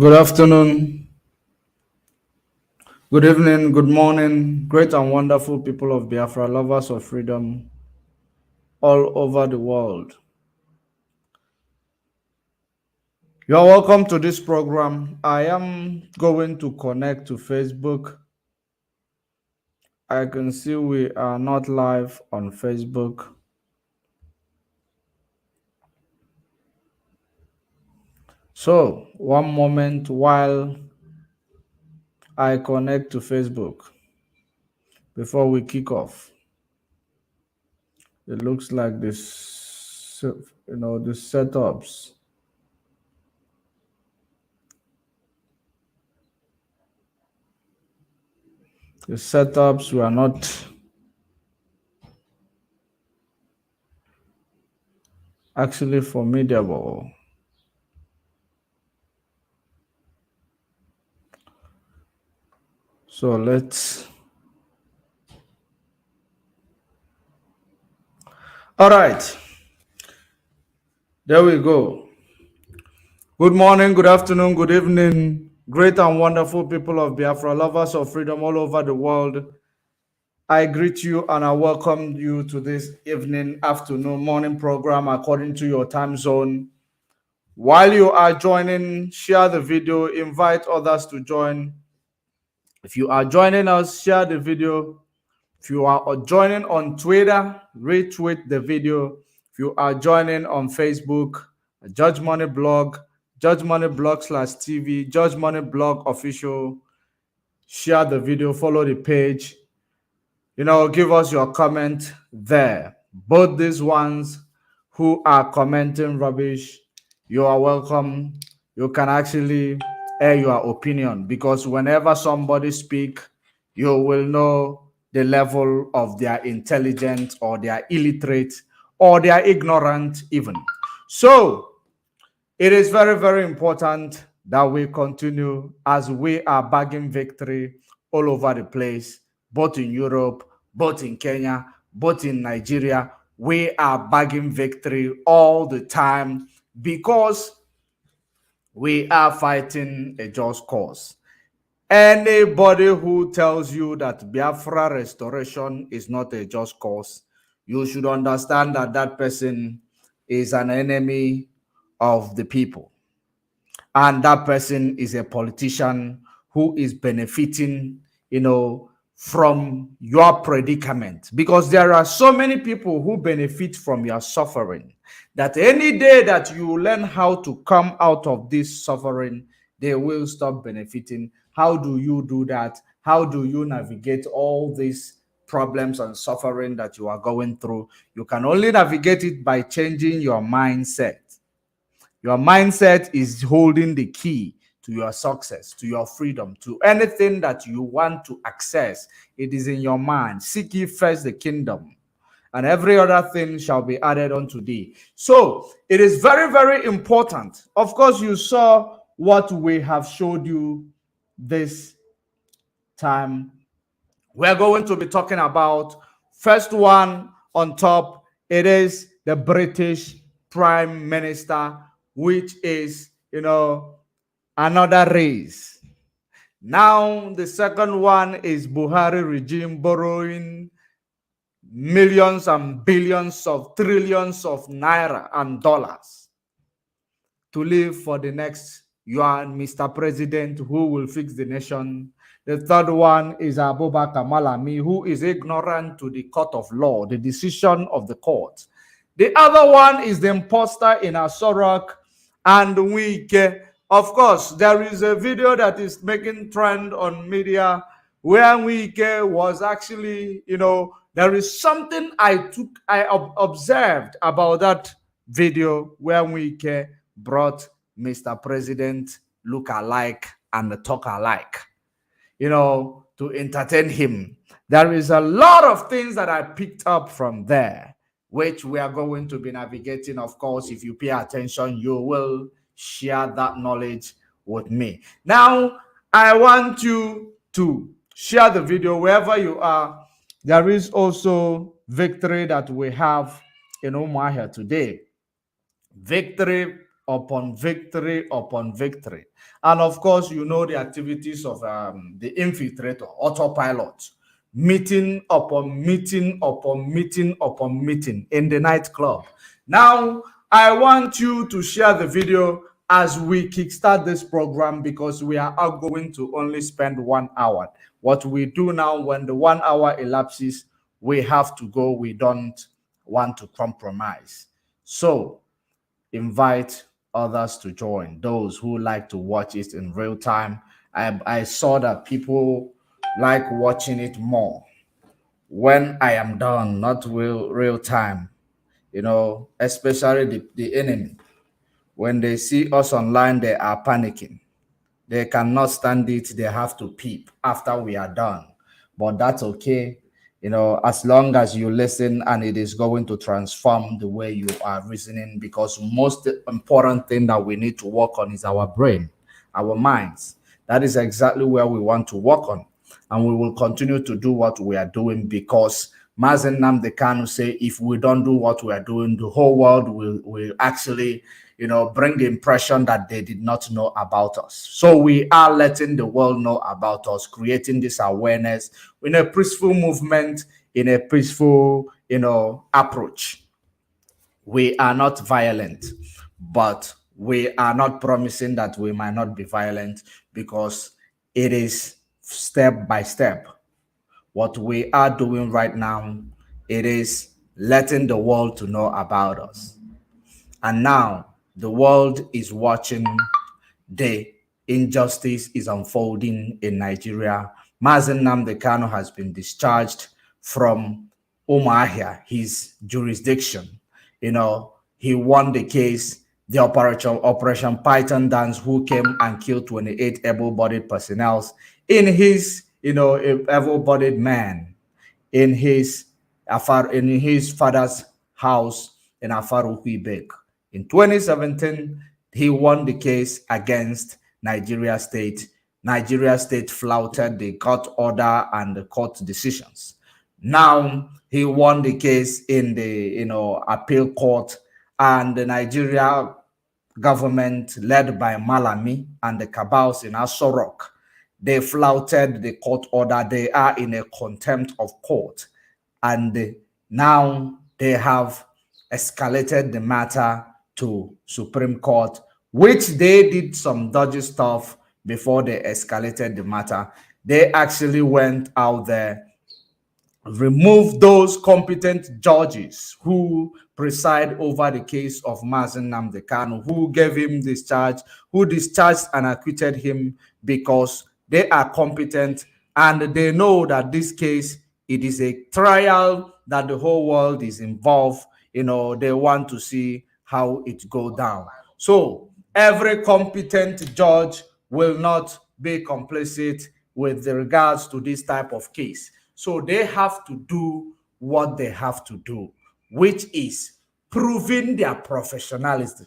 Good afternoon, good evening, good morning, great and wonderful people of Biafra, lovers of freedom all over the world. You're welcome to this program. I am going to connect to Facebook. I can see we are not live on Facebook. So, one moment while I connect to Facebook before we kick off. It looks like this, the setups. The setups were not actually formidable. So let's. All right. There we go. Good morning, good afternoon, good evening, great and wonderful people of Biafra, lovers of freedom all over the world. I greet you and I welcome you to this evening, afternoon, morning program according to your time zone. While you are joining, share the video, invite others to join. If you are joining us, share the video. If you are joining on Twitter, retweet the video. If you are joining on Facebook, Judge Money Blog, Judge Money Blog/TV, Judge Money Blog Official, share the video, follow the page. Give us your comment there. Both these ones who are commenting rubbish, you are welcome. You can actually air your opinion because whenever somebody speak, you will know the level of their intelligence or their illiterate or their ignorant even. So it is very, very important that we continue as we are bagging victory all over the place, both in Europe, both in Kenya, both in Nigeria. We are bagging victory all the time because we are fighting a just cause. Anybody who tells you that Biafra restoration is not a just cause, you should understand that that person is an enemy of the people. And that person is a politician who is benefiting, from your predicament. Because there are so many people who benefit from your suffering that any day that you learn how to come out of this suffering, they will stop benefiting. How do you do that? How do you navigate all these problems and suffering that you are going through? You can only navigate it by changing your mindset. Your mindset is holding the key to your success, to your freedom, to anything that you want to access. It is in your mind. Seek ye first the kingdom, and every other thing shall be added unto thee. So it is very, very important. Of course, you saw what we have showed you this time. We're going to be talking about first one on top. It is the British Prime Minister, which is, another race. Now, the second one is Buhari regime borrowing millions and billions of trillions of naira and dollars to live for the next yuan, Mr. President, who will fix the nation. The third one is Abubakar Malami, who is ignorant to the court of law, the decision of the court. The other one is the imposter in Asorok and Wike. Of course, there is a video that is making trend on media where Wike was actually, there is something I observed about that video where Wike brought Mr. President look alike and talk alike, to entertain him. There is a lot of things that I picked up from there, which we are going to be navigating. Of course, if you pay attention, you will share that knowledge with me. Now, I want you to share the video wherever you are. There is also victory that we have in UMUAHIA today. Victory upon victory upon victory. And of course, you know the activities of the infiltrator, autopilot, meeting upon meeting upon meeting upon meeting in the nightclub. Now, I want you to share the video as we kickstart this program, because we are going to only spend 1 hour. What we do now, when the 1 hour elapses, we have to go. We don't want to compromise. So invite others to join, those who like to watch it in real time. I saw that people like watching it more when I am done, not real time, you know, especially the enemy. When they see us online, they are panicking. They cannot stand it. They have to peep after we are done. But that's okay. You know, as long as you listen, and it is going to transform the way you are reasoning, because most important thing that we need to work on is our brain, our minds. That is exactly where we want to work on. And we will continue to do what we are doing, because Mazen Nnamdi Kanu say, if we don't do what we are doing, the whole world will actually, you know, bring the impression that they did not know about us. So we are letting the world know about us, creating this awareness in a peaceful movement, in a peaceful, you know, approach. We are not violent, but we are not promising that we might not be violent, because it is step by step. What we are doing right now, it is letting the world to know about us. And now the world is watching. The injustice is unfolding in Nigeria. Mazen Nnamdi Kanu has been discharged from UMUAHIA, his jurisdiction. You know, he won the case. The Operation Python Dance, who came and killed 28 able-bodied personnel in his, you know, able-bodied man in his father's house in Afaruquibek. In 2017, he won the case against Nigeria State. Nigeria State flouted the court order and the court decisions. Now he won the case in the, you know, appeal court, and the Nigeria government, led by Malami and the cabals in Aso Rock, they flouted the court order. They are in a contempt of court, and now they have escalated the matter to Supreme Court, which they did some dodgy stuff before they escalated the matter. They actually went out there, remove those competent judges who preside over the case of Mazen Nnamdi Kanu, who gave him discharge, who discharged and acquitted him, because they are competent and they know that this case, it is a trial that the whole world is involved. You know, they want to see how it go down. So every competent judge will not be complicit with regards to this type of case. So they have to do what they have to do, which is proving their professionalism.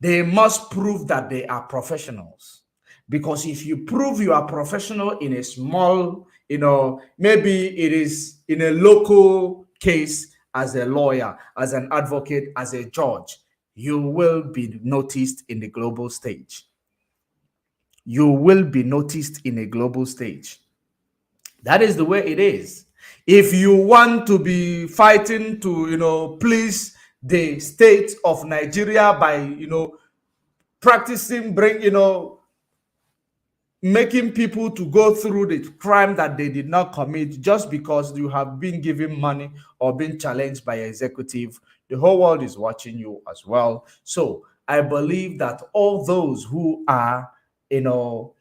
They must prove that they are professionals. Because if you prove you are professional in a small, you know, maybe it is in a local case, as a lawyer, as an advocate, as a judge, you will be noticed in the global stage. You will be noticed in a global stage. That is the way it is. If you want to be fighting to, you know, please the state of Nigeria by, you know, practicing, you know, making people to go through the crime that they did not commit just because you have been given money or been challenged by an executive, the whole world is watching you as well. So I believe that all those who are, you know,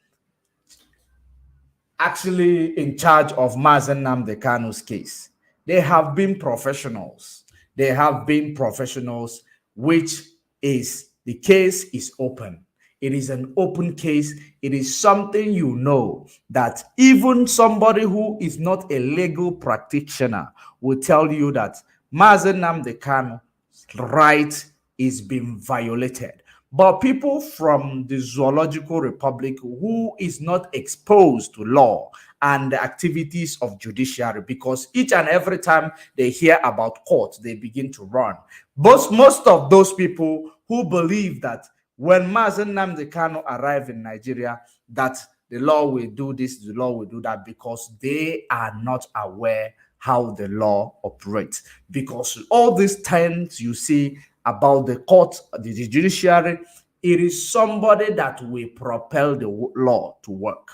actually in charge of Mazen Nnamdi Kanu's case, they have been professionals. They have been professionals, which is, the case is open. It is an open case. It is something, you know, that even somebody who is not a legal practitioner will tell you that Mazen Nnamdi Kanu's right is being violated. But people from the Zoological Republic who is not exposed to law and the activities of judiciary, because each and every time they hear about court, they begin to run. But most of those people who believe that when Mazen Nnamdi Kanu arrive in Nigeria, that the law will do this, the law will do that, because they are not aware how the law operates. Because all these things you see about the court, the judiciary, it is somebody that will propel the law to work.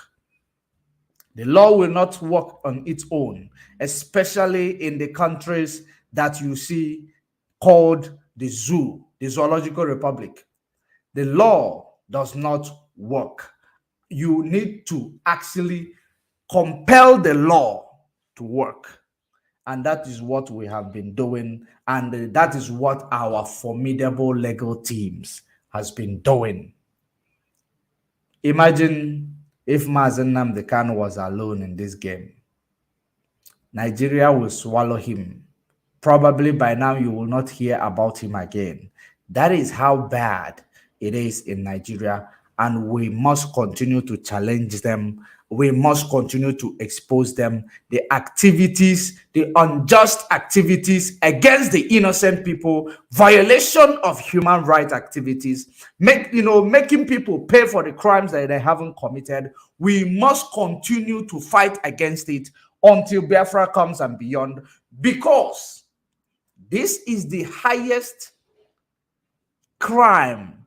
The law will not work on its own, especially in the countries that you see called the zoo, the Zoological Republic. The law does not work. You need to actually compel the law to work. And that is what we have been doing. And that is what our formidable legal teams has been doing. Imagine if Mazen Nnamdi Kanu was alone in this game. Nigeria will swallow him. Probably by now you will not hear about him again. That is how bad it is in Nigeria, and we must continue to challenge them. We must continue to expose them, the activities, the unjust activities against the innocent people, violation of human rights activities, making people pay for the crimes that they haven't committed. We must continue to fight against it until Biafra comes and beyond, because this is the highest crime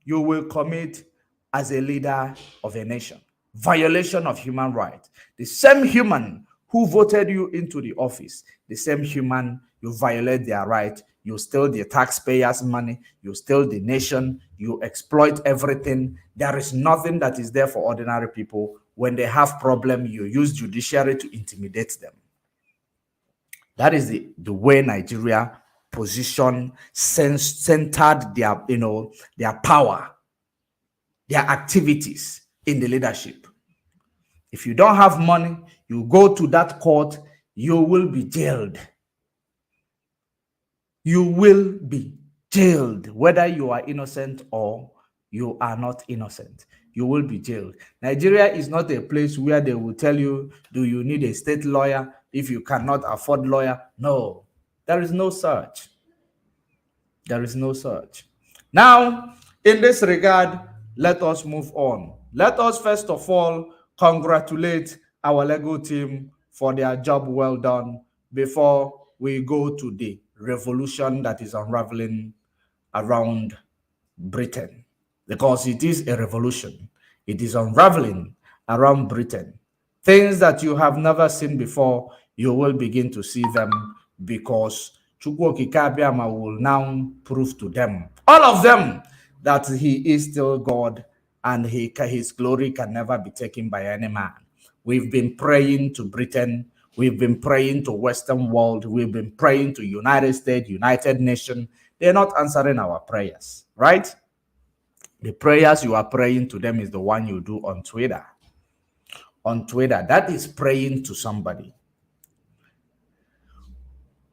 you will commit as a leader of a nation. Violation of human rights. The same human who voted you into the office, the same human, you violate their right, you steal the taxpayers' money, you steal the nation, you exploit everything. There is nothing that is there for ordinary people. When they have problem, you use judiciary to intimidate them. That is the way Nigeria centered their power, their activities in the leadership. If you don't have money, you go to that court, you will be jailed. You will be jailed, whether you are innocent or you are not innocent. You will be jailed. Nigeria is not a place where they will tell you, do you need a state lawyer if you cannot afford lawyer? No, there is no such. There is no such. Now, in this regard, let us move on. Let us first of all congratulate our legal team for their job well done before we go to the revolution that is unraveling around Britain, because it is a revolution. It is unraveling around Britain. Things that you have never seen before, you will begin to see them, because Chukwu Okike Abiama will now prove to them, all of them, that he is still God and his glory can never be taken by any man. We've been praying to Britain. We've been praying to Western world. We've been praying to United States, United Nations. They're not answering our prayers, right? The prayers you are praying to them is the one you do on Twitter. On Twitter, that is praying to somebody.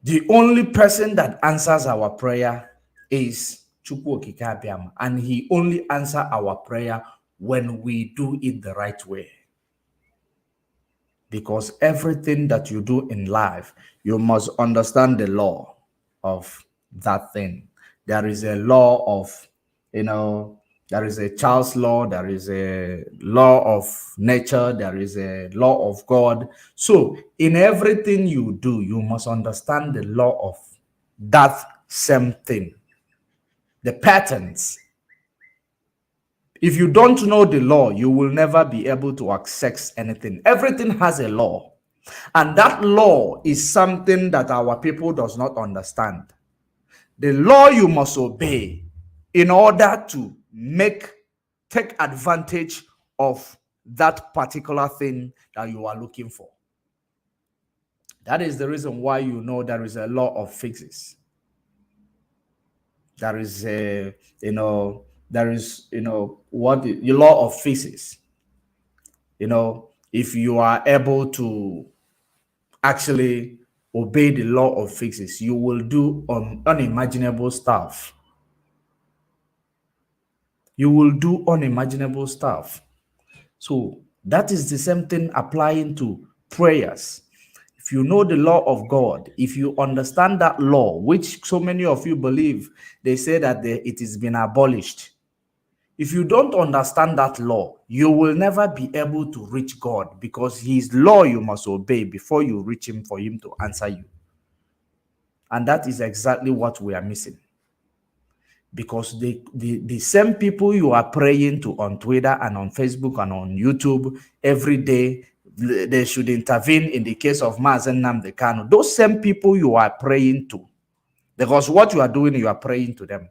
The only person that answers our prayer is Chukwu Okike Abiama, and he only answers our prayer when we do it the right way. Because everything that you do in life, you must understand the law of that thing. There is a law of, there is a child's law, there is a law of nature, there is a law of God. So in everything you do, you must understand the law of that same thing, the patterns. If you don't know the law, you will never be able to access anything. Everything has a law. And that law is something that our people does not understand. The law you must obey in order to take advantage of that particular thing that you are looking for. That is the reason why there is a law of physics. There is a, what the law of physics. If you are able to actually obey the law of physics, you will do unimaginable stuff. You will do unimaginable stuff. So that is the same thing applying to prayers. if you know the law of God, if you understand that law, which so many of you believe, they say that it has been abolished. If you don't understand that law, you will never be able to reach God, because his law you must obey before you reach him for him to answer you. And that is exactly what we are missing. Because the same people you are praying to on Twitter and on Facebook and on YouTube every day, they should intervene in the case of Mazen Nnamdi Kanu. Those same people you are praying to, because what you are doing, you are praying to them.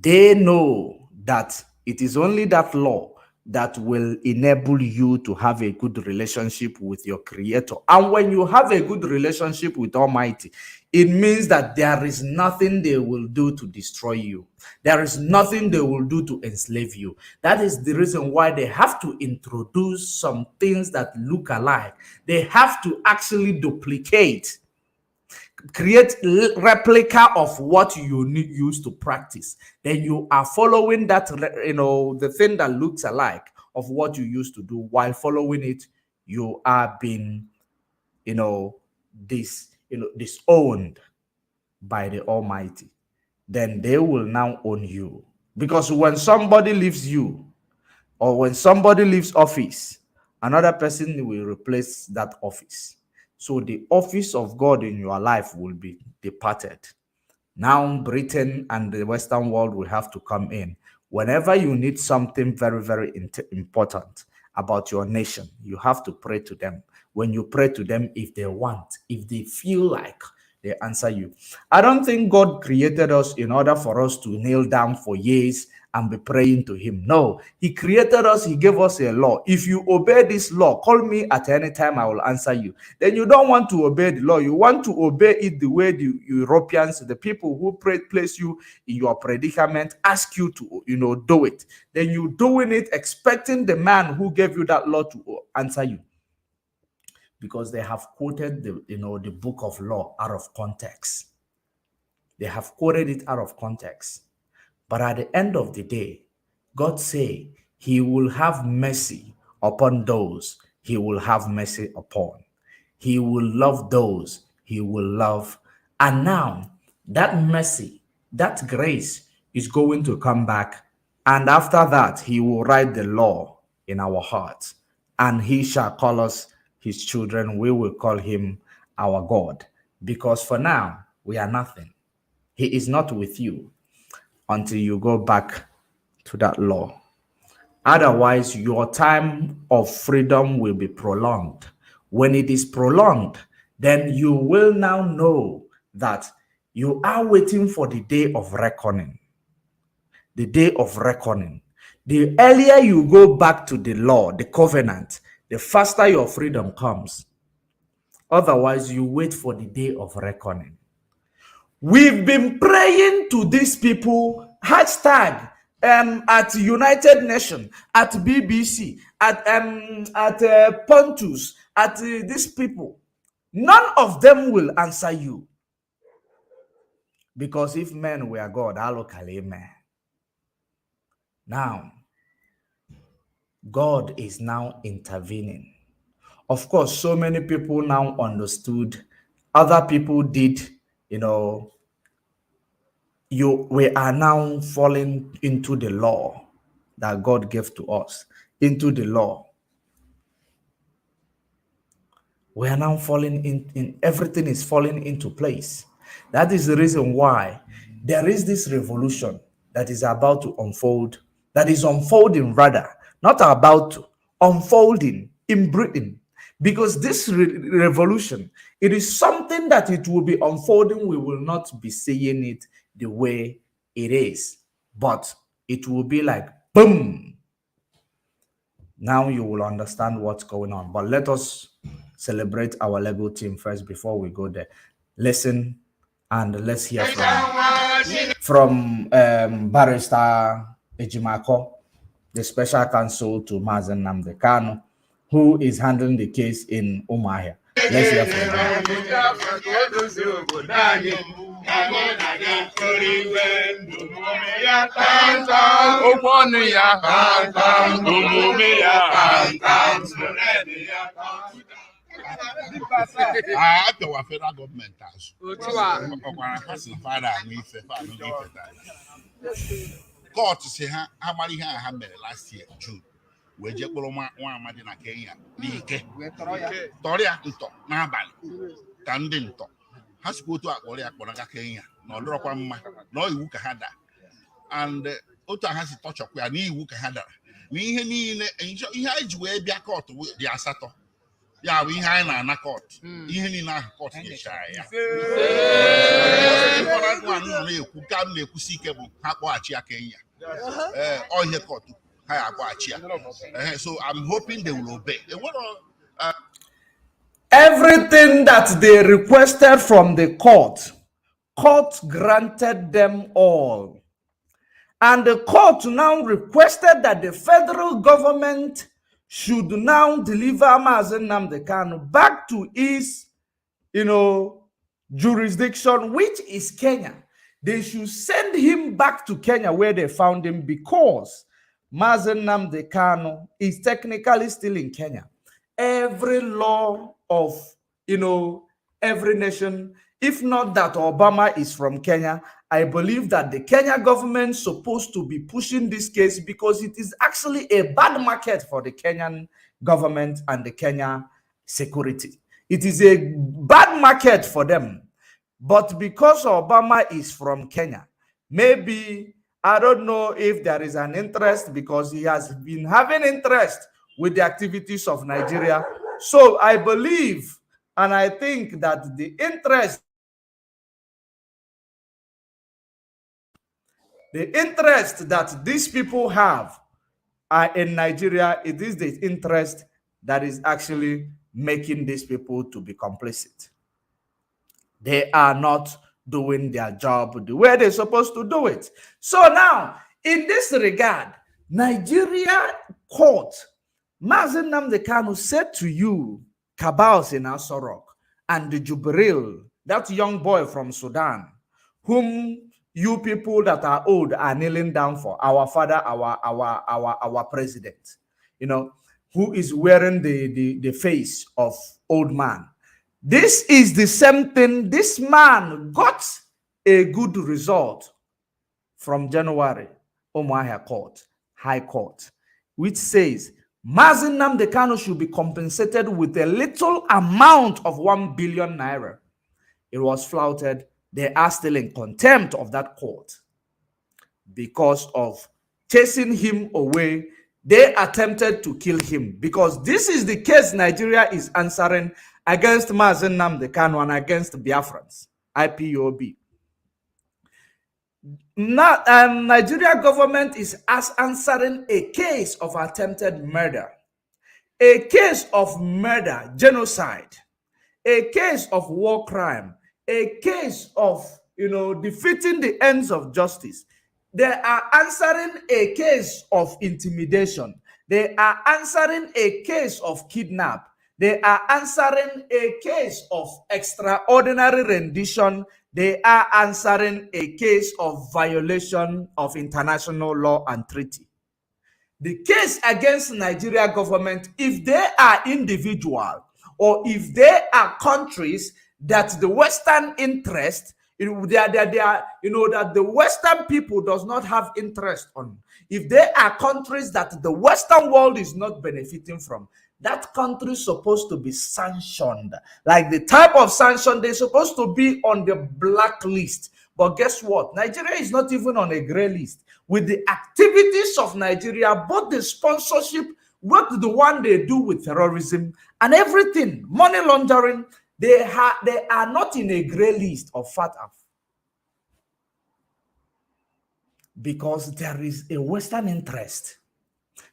They know that it is only that law that will enable you to have a good relationship with your Creator. And when you have a good relationship with Almighty, it means that there is nothing they will do to destroy you. There is nothing they will do to enslave you. That is the reason why they have to introduce some things that look alike. They have to actually duplicate, create replica of what you used to practice. Then you are following that, the thing that looks alike of what you used to do. While following it, you are being, disowned by the Almighty. Then they will now own you. Because when somebody leaves you, or when somebody leaves office, another person will replace that office. So the office of God in your life will be departed. Now Britain and the Western world will have to come in. Whenever you need something very, very important about your nation, you have to pray to them. When you pray to them, if they want, if they feel like, they answer you. I don't think God created us in order for us to kneel down for years and be praying to him. No, he created us. He gave us a law. If you obey this law, call me at any time, I will answer you. Then you don't want to obey the law. You want to obey it the way the Europeans, the people who place you in your predicament, ask you to, do it. Then you doing it expecting the man who gave you that law to answer you. Because they have quoted the book of law out of context. They have quoted it out of context. But at the end of the day, God say he will have mercy upon those he will have mercy upon. He will love those he will love. And now that mercy, that grace is going to come back. And after that, he will write the law in our hearts. And he shall call us his children. We will call him our God. Because for now, we are nothing. He is not with you until you go back to that law. Otherwise, your time of freedom will be prolonged. When it is prolonged, then you will now know that you are waiting for the day of reckoning. The day of reckoning. The earlier you go back to the law, the covenant, the faster your freedom comes. Otherwise, you wait for the day of reckoning. We've been praying to these people, hashtag, at United Nations, at BBC, at Pontus, at these people. None of them will answer you. Because if men were God, allocally men. Now, God is now intervening. Of course, so many people now understood. Other people did, we are now falling into the law that God gave to us, into the law. We are now falling in everything is falling into place. That is the reason why there is this revolution that is about to unfold, that is unfolding rather, not about to, unfolding in Britain. Because this revolution, it is something that it will be unfolding. We will not be seeing it the way it is, but it will be like, boom. Now you will understand what's going on. But let us celebrate our Lego team first before we go there. Listen and let's hear from Barrister Ejimako, the special counsel to Mazen Nnamdi Kanu, who is handling the case in UMUAHIA. Let's hear from him. after our federal government has. Court say how many had last year, June. We just put one Madina Kenya, Nike, Toria to talk, Nabal, Tandin talk. Has go to Akoria, Bonaga Kenya, no Dropama, no Wukahada. And Ota has a touch of where ni Wukahada. Me, he hides where be a court with the Asato. Yeah, we have a court. Even in our court, Shire. Who come to see cable, Hakwachia Kenya. All here court. So I'm hoping they will obey. Everything that they requested from the court granted them all. And the court now requested that the federal government should now deliver Mazen Nnamdi Kanu back to his, jurisdiction, which is Kenya. They should send him back to Kenya where they found him, because Mazen Nnamdi Kanu is technically still in Kenya. Every law of, every nation, if not that Obama is from Kenya, I believe that the Kenya government is supposed to be pushing this case, because it is actually a bad market for the Kenyan government and the Kenya security. It is a bad market for them. But because Obama is from Kenya, maybe, I don't know if there is an interest, because he has been having interest with the activities of Nigeria. So I believe and I think that the interest that these people have in Nigeria, it is the interest that is actually making these people to be complicit. They are not doing their job the way they're supposed to do it. So now, in this regard, Nigeria court, Mazen Nnamdi Kanu said to you, cabals in Asorok, and the Jubril, that young boy from Sudan, whom you people that are old are kneeling down for, our father, our president, who is wearing the face of old man. This is the same thing. This man got a good result from January UMUAHIA Court, High Court, which says Mazen Nnamdi Kanu should be compensated with a little amount of 1 billion naira. It was flouted. They are still in contempt of that court because of chasing him away. They attempted to kill him, because this is the case Nigeria is answering against Mazen Nnamdi Kanu and against Biafrans, IPOB. Now, Nigeria government is answering a case of attempted murder, a case of murder, genocide, a case of war crime, a case of, defeating the ends of justice. They are answering a case of intimidation. They are answering a case of kidnap. They are answering a case of extraordinary rendition. They are answering a case of violation of international law and treaty. The case against Nigeria government, if they are individual or if they are countries that the Western interest, that the Western people does not have interest on, if they are countries that the Western world is not benefiting from, that country is supposed to be sanctioned. Like the type of sanction, they're supposed to be on the black list. But guess what? Nigeria is not even on a gray list. With the activities of Nigeria, both the sponsorship, what the one they do with terrorism and everything, money laundering, they are not in a gray list of FATF. Because there is a Western interest.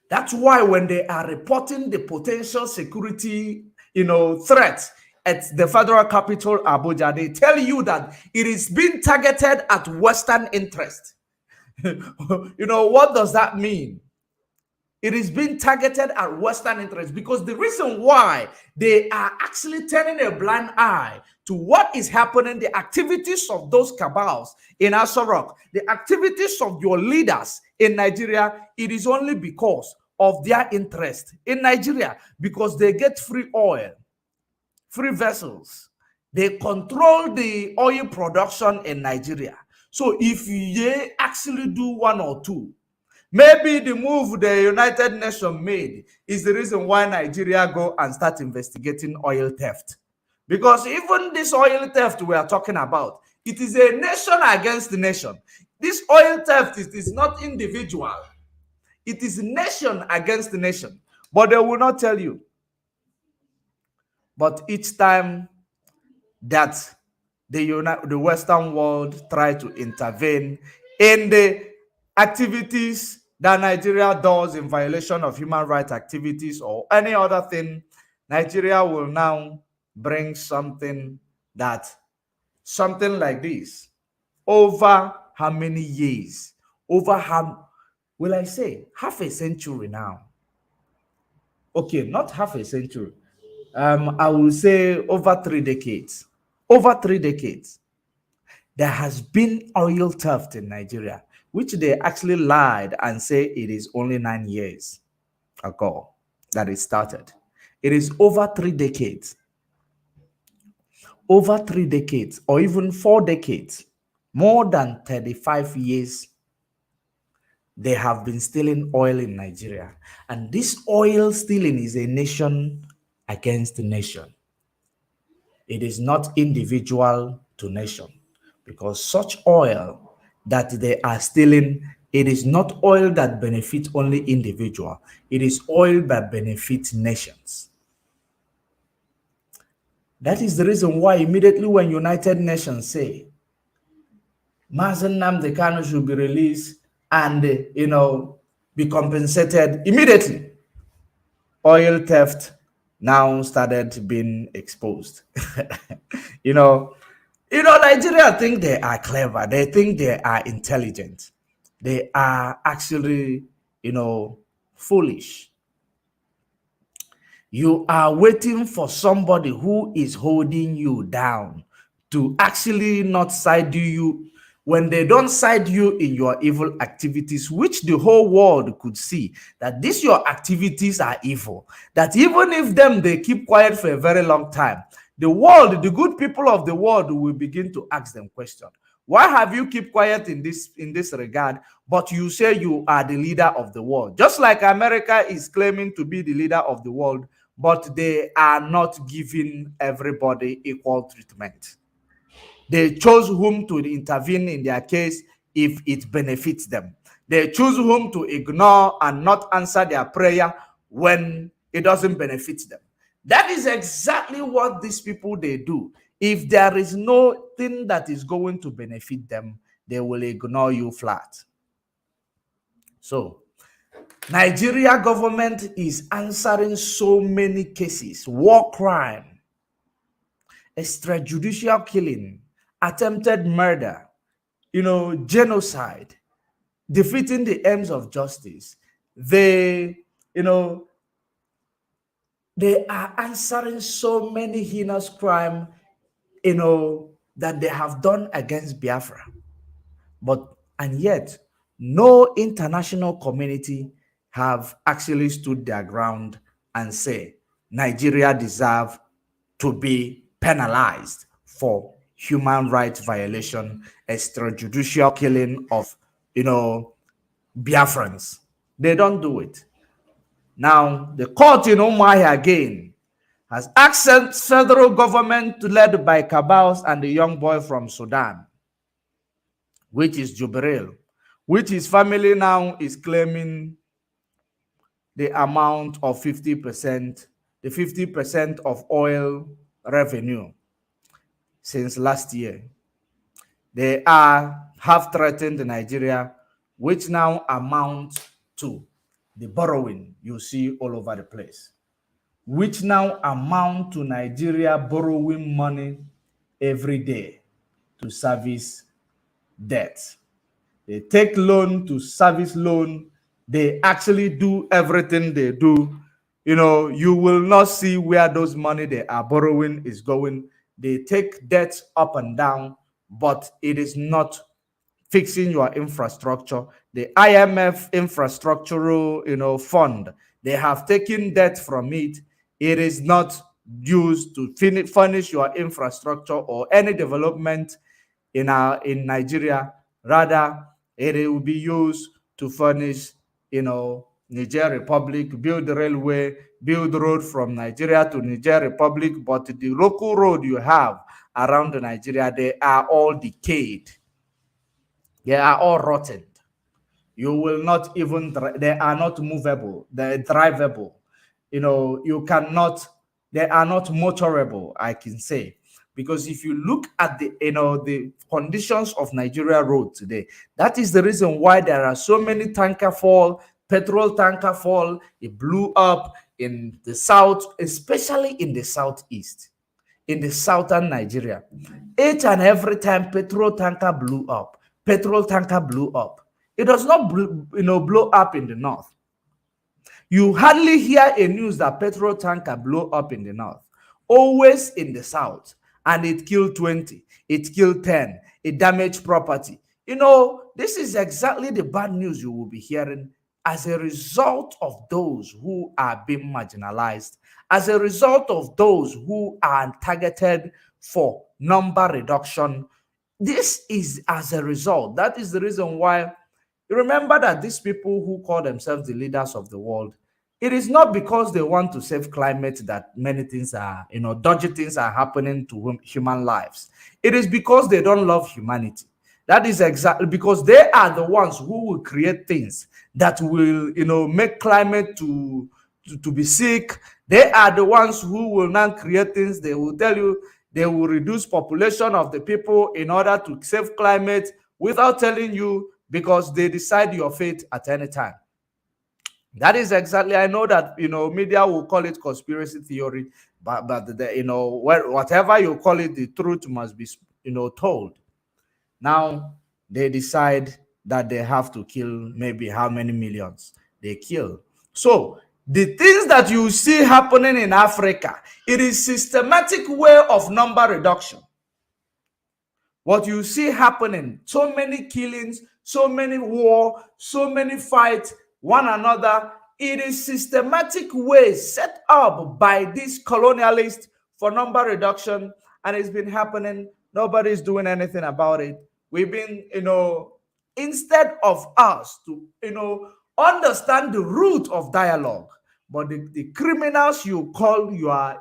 That's why when they are reporting the potential security, threats at the federal capital, Abuja, they tell you that it is being targeted at Western interest. What does that mean? It is being targeted at Western interest, because the reason why they are actually turning a blind eye to what is happening, the activities of those cabals in Asorok, the activities of your leaders in Nigeria, it is only because of their interest in Nigeria, because they get free oil. free vessels. They control the oil production in Nigeria. So if they actually do one or two, maybe the move the United Nations made is the reason why Nigeria go and start investigating oil theft. Because even this oil theft we are talking about, it is a nation against nation. This oil theft is not individual. It is nation against nation. But they will not tell you. But each time that the Western world try to intervene in the activities that Nigeria does in violation of human rights activities or any other thing, Nigeria will now bring something like this. Over how many years? Over how, will I say, half a century now? Okay, not half a century. I will say over 3 decades. Over 3 decades, there has been oil theft in Nigeria, which they actually lied and say it is only 9 years ago that it started. It is over 3 decades. Over 3 decades, or even 4 decades, more than 35 years, they have been stealing oil in Nigeria. And this oil stealing is a nation against nation. It is not individual to nation, because such oil that they are stealing, it is not oil that benefits only individual. It is oil that benefits nations. That is the reason why immediately when United Nations say Mazen Nnamdi Kanu should be released and be compensated, immediately oil theft now started being exposed. Nigeria think they are clever. They think they are intelligent. They are actually, foolish. You are waiting for somebody who is holding you down to actually not side you. When they don't side you in your evil activities, which the whole world could see that these your activities are evil, that even if they keep quiet for a very long time, the world, the good people of the world will begin to ask them questions. Why have you keep quiet in this regard, but you say you are the leader of the world? Just like America is claiming to be the leader of the world, but they are not giving everybody equal treatment. They chose whom to intervene in their case if it benefits them. They choose whom to ignore and not answer their prayer when it doesn't benefit them. That is exactly what these people they do. If there is nothing that is going to benefit them, they will ignore you flat. So, Nigeria government is answering so many cases: war crime, extrajudicial killing, attempted murder, genocide, defeating the aims of justice. They are answering so many heinous crime, that they have done against Biafra. And yet, no international community have actually stood their ground and say Nigeria deserve to be penalized for human rights violation, extrajudicial killing of, Biafrans. They don't do it. Now, the court in UMUAHIA again has asked federal government led by cabals and the young boy from Sudan, which is Jubril, which his family now is claiming the amount of 50%, the 50% of oil revenue since last year. They have threatened Nigeria, which now amounts to the borrowing you see all over the place, which now amount to Nigeria borrowing money every day to service debt. They take loan to service loan. They actually do everything they do. You will not see where those money they are borrowing is going. They take debt up and down, but it is not fixing your infrastructure. The IMF infrastructural, fund, they have taken debt from it. It is not used to furnish your infrastructure or any development in Nigeria. Rather, it will be used to furnish, Niger Republic, build the railway, build road from Nigeria to Niger Republic. But the local road you have around Nigeria, they are all decayed. They are all rotten. You will not even, they are not movable, they're drivable. You cannot, they are not motorable, I can say. Because if you look at the conditions of Nigeria road today, that is the reason why there are so many tanker fall, petrol tanker fall. It blew up in the south, especially in the southeast, in the southern Nigeria. Each and every time petrol tanker blew up, petrol tanker blew up. It does not blow up in the north. You hardly hear a news that petrol tanker blow up in the north. Always in the south. And it killed 20. It killed 10. It damaged property. This is exactly the bad news you will be hearing as a result of those who are being marginalized, as a result of those who are targeted for number reduction. This is as a result. That is the reason why you remember that these people who call themselves the leaders of the world, it is not because they want to save climate that many things are, dodgy things are happening to human lives. It is because they don't love humanity. That is exactly because they are the ones who will create things that will, make climate to be sick. They are the ones who will now create things. They will tell you they will reduce population of the people in order to save climate without telling you, because they decide your fate at any time. That is exactly, I know that, media will call it conspiracy theory, but whatever you call it, the truth must be, told. Now, they decide that they have to kill maybe how many millions they kill. So, the things that you see happening in Africa, it is systematic way of number reduction. What you see happening, so many killings, so many war, so many fights, one another, it is systematic ways set up by these colonialists for number reduction, and it's been happening. Nobody's doing anything about it. We've been, instead of us to, understand the root of dialogue, but the criminals you call your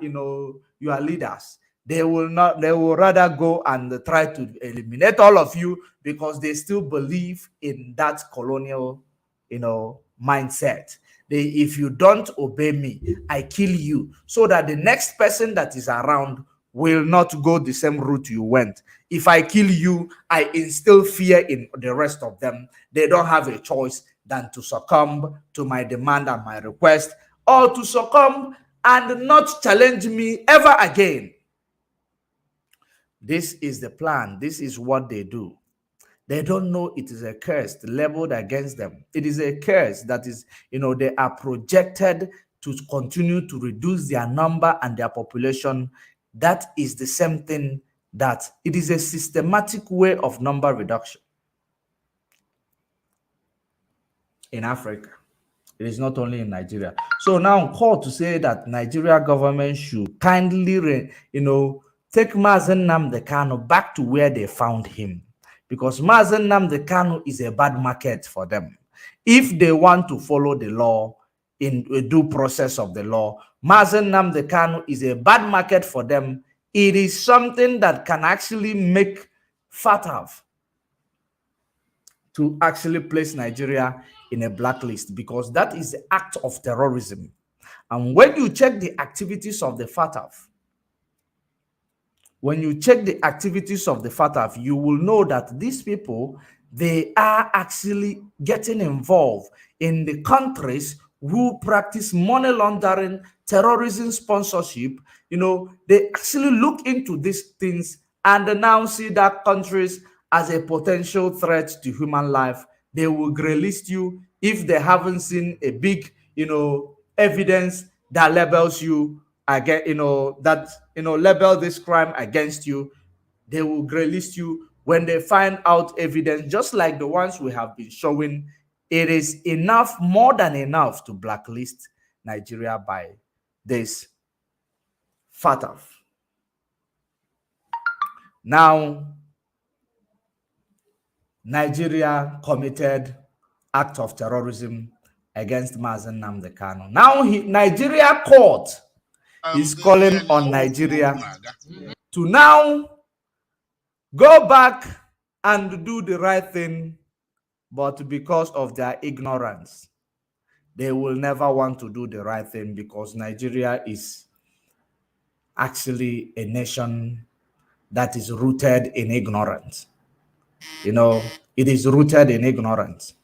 leaders, they will rather go and try to eliminate all of you because they still believe in that colonial, mindset. If you don't obey me, I kill you, so that the next person that is around will not go the same route you went. If I kill you, I instill fear in the rest of them. They don't have a choice than to succumb to my demand and my request, or to succumb and not challenge me ever again. This is the plan. This is what they do. They don't know it is a curse leveled against them. It is a curse that is, they are projected to continue to reduce their number and their population. That is the same thing, that it is a systematic way of number reduction in Africa. It is not only in Nigeria. So now I'm called to say that Nigeria government should kindly, take Mazen Nnamdi Kanu back to where they found him. Because Mazen Nnamdi Kanu is a bad market for them. If they want to follow the law in a due process of the law, Mazen Nnamdi Kanu is a bad market for them. It is something that can actually make FATF to actually place Nigeria in a blacklist, because that is the act of terrorism. And when you check the activities of the FATF, you will know that these people, they are actually getting involved in the countries who practice money laundering, terrorism sponsorship. They actually look into these things and now see that countries as a potential threat to human life. They will grey-list you if they haven't seen a big, evidence that labels you again, label this crime against you. They will grey-list you when they find out evidence, just like the ones we have been showing. It is enough, more than enough, to blacklist Nigeria by this FATF. Now, Nigeria committed act of terrorism against Mazen Nnamdi Kanu. Now, Nigeria court is calling on Nigeria to now go back and do the right thing, but because of their ignorance, they will never want to do the right thing, because Nigeria is actually a nation that is rooted in ignorance. You know, it is rooted in ignorance.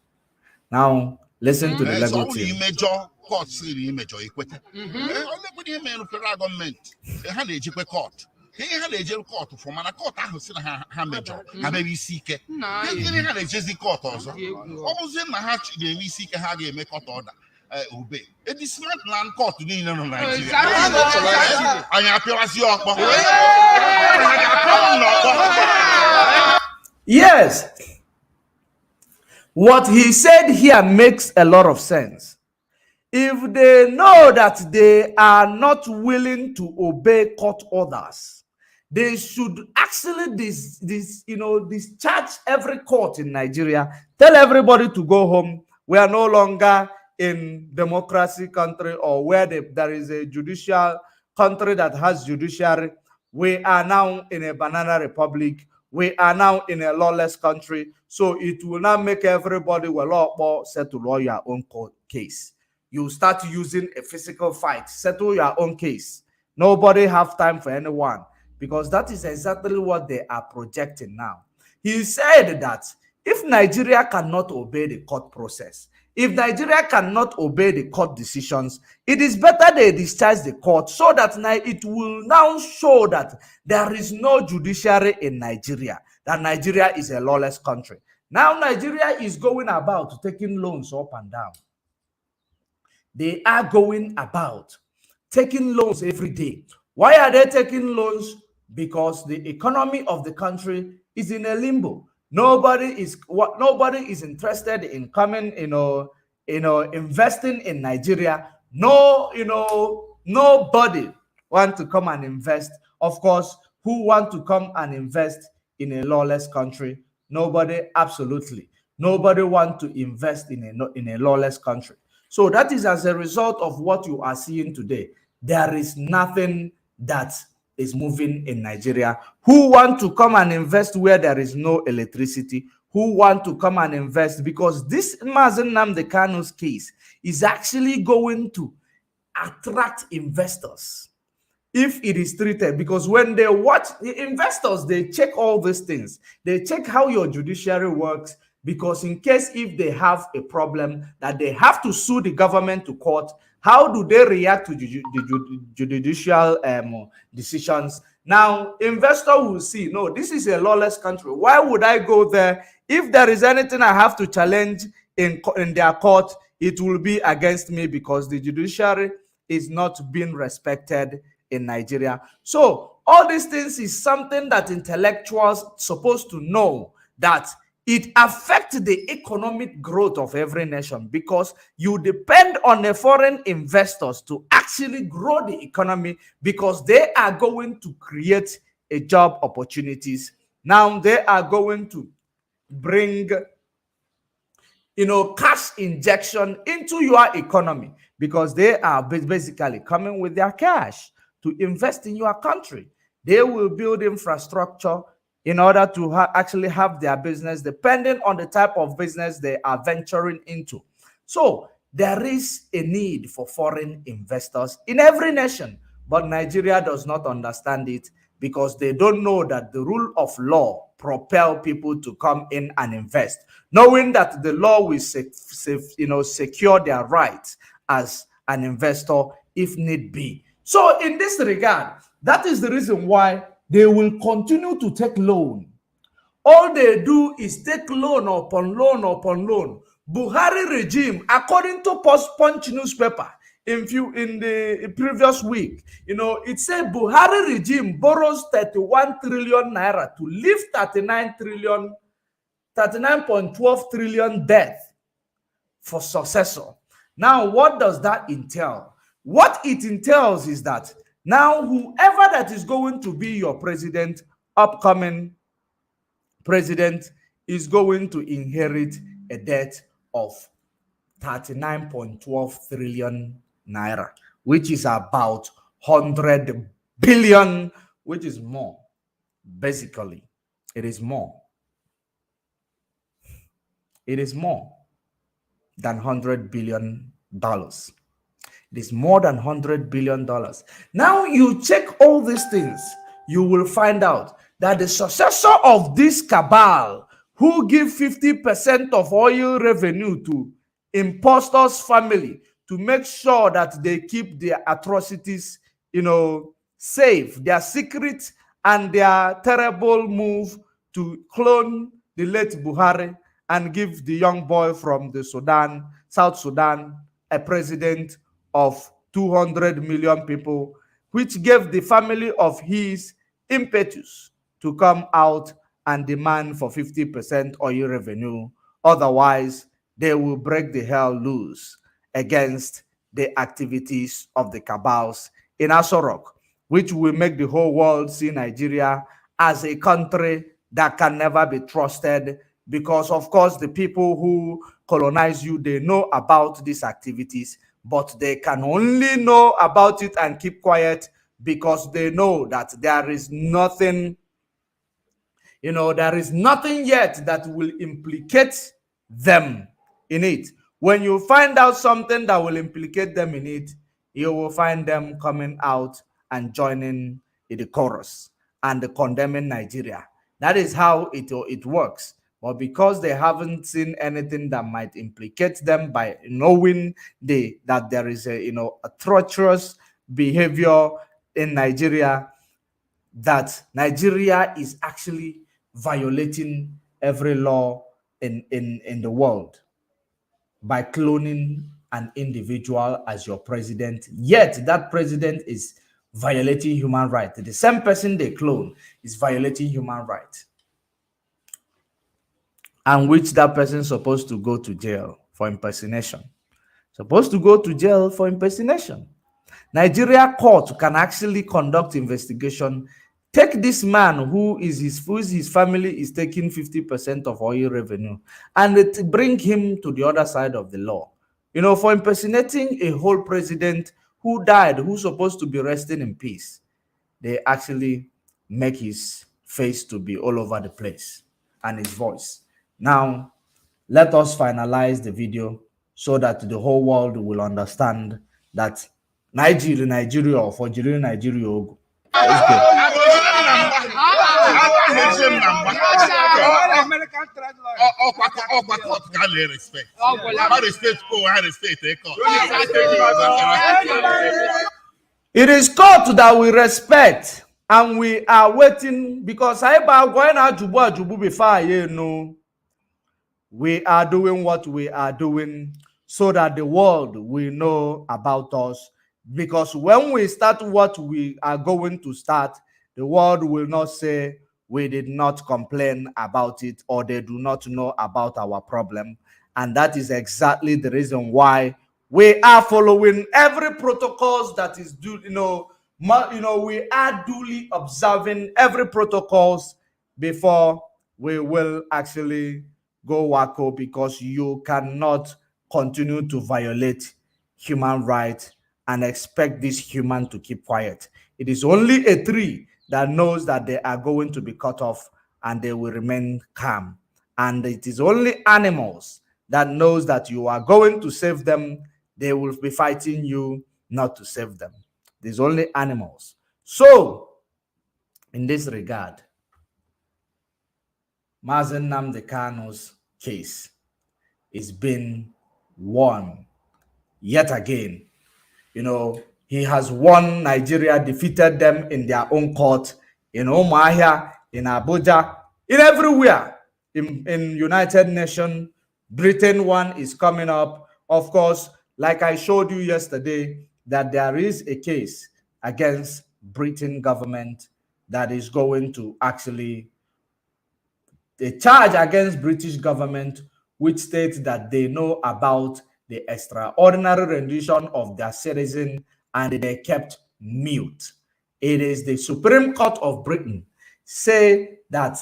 Now, listen to the legal team. Court federal government had a court. He had a jail court from a court. I said, I may be seek. He had a Jesse court also. Almost in my hatch, they seek a hag make court order. Obey. It is smart land court to Nigeria. Yes. What he said here makes a lot of sense. If they know that they are not willing to obey court orders, they should actually discharge every court in Nigeria. Tell everybody to go home. We are no longer in democracy country, or where there is a judicial country that has judiciary. We are now in a banana republic. We are now in a lawless country. So it will not make everybody settle your own court case. You start using a physical fight, settle your own case. Nobody have time for anyone, because that is exactly what they are projecting now. He said that if Nigeria cannot obey the court process, if Nigeria cannot obey the court decisions, it is better they discharge the court, so that it will now show that there is no judiciary in Nigeria, that Nigeria is a lawless country. Now Nigeria is going about taking loans up and down. They are going about taking loans every day. Why are they taking loans? Because the economy of the country is in a limbo. Nobody is interested in coming, investing in Nigeria. Nobody want to come and invest. Of course, who want to come and invest in a lawless country? Nobody, absolutely. Nobody want to invest in a lawless country. So that is as a result of what you are seeing today. There is nothing that is moving in Nigeria. Who want to come and invest where there is no electricity? Who want to come and invest? Because this Mazen Nnamdi Kanu's case is actually going to attract investors if it is treated. Because when they watch the investors, they check all these things. They check how your judiciary works, because in case if they have a problem that they have to sue the government to court, how do they react to judicial decisions? Now, investor will see, no, this is a lawless country. Why would I go there? If there is anything I have to challenge in their court, it will be against me, because the judiciary is not being respected in Nigeria. So all these things is something that intellectuals supposed to know, that it affects the economic growth of every nation, because you depend on the foreign investors to actually grow the economy, because they are going to create a job opportunities. Now they are going to bring cash injection into your economy, because they are basically coming with their cash to invest in your country. They will build infrastructure in order to actually have their business, depending on the type of business they are venturing into. So there is a need for foreign investors in every nation, but Nigeria does not understand it, because they don't know that the rule of law propel people to come in and invest, knowing that the law will secure their rights as an investor if need be. So in this regard, that is the reason why they will continue to take loan. All they do is take loan upon loan upon loan. Buhari regime, according to Punch newspaper, in the previous week, it said Buhari regime borrows 31 trillion naira to lift 39.12 trillion debt for successor. Now, what does that entail? What it entails is that Now, whoever that is going to be your president, upcoming president, is going to inherit a debt of 39.12 trillion naira, which is about 100 billion, which is more. Basically, it is more. It is more than $100 billion. It is more than $100 billion. Now you check all these things, you will find out that the successor of this cabal, who give 50% of oil revenue to impostors' family to make sure that they keep their atrocities, safe, their secret and their terrible move to clone the late Buhari and give the young boy from the South Sudan, a president of 200 million people, which gave the family of his impetus to come out and demand for 50% oil revenue. Otherwise, they will break the hell loose against the activities of the cabals in Aso Rock, which will make the whole world see Nigeria as a country that can never be trusted, because of course the people who colonize you, they know about these activities, but they can only know about it and keep quiet because they know that there is nothing, there is nothing yet that will implicate them in it. When you find out something that will implicate them in it, you will find them coming out and joining in the chorus and condemning Nigeria. That is how it works. But because they haven't seen anything that might implicate them by knowing that there is a treacherous behavior in Nigeria, that Nigeria is actually violating every law in the world by cloning an individual as your president, yet that president is violating human rights. The same person they clone is violating human rights, and which that person is supposed to go to jail for impersonation. Supposed to go to jail for impersonation. Nigeria court can actually conduct investigation. Take this man who his family is taking 50% of oil revenue, and bring him to the other side of the law. For impersonating a whole president who died, who's supposed to be resting in peace. They actually make his face to be all over the place and his voice. Now, let us finalize the video so that the whole world will understand that Nigeria or for Nigeria. Let's go. It is court that we respect, and we are waiting because I going out to before we are doing what we are doing so that the world will know about us. Because when we start what we are going to start, the world will not say we did not complain about it or they do not know about our problem. And that is exactly the reason why we are following every protocols that is due. We are duly observing every protocols before we will actually go wacko, because you cannot continue to violate human rights and expect this human to keep quiet. It is only a tree that knows that they are going to be cut off and they will remain calm. And it is only animals that knows that you are going to save them. They will be fighting you not to save them. It is only animals. So, in this regard, Mazen Nnamdi Kanu's case is being won yet again. He has won. Nigeria defeated them in their own court, in UMUAHIA, in Abuja, in everywhere, in United Nations. Britain one is coming up. Of course, like I showed you yesterday, that there is a case against Britain government that is going to actually a charge against British government, which states that they know about the extraordinary rendition of their citizen and they kept mute. It is the Supreme Court of Britain say that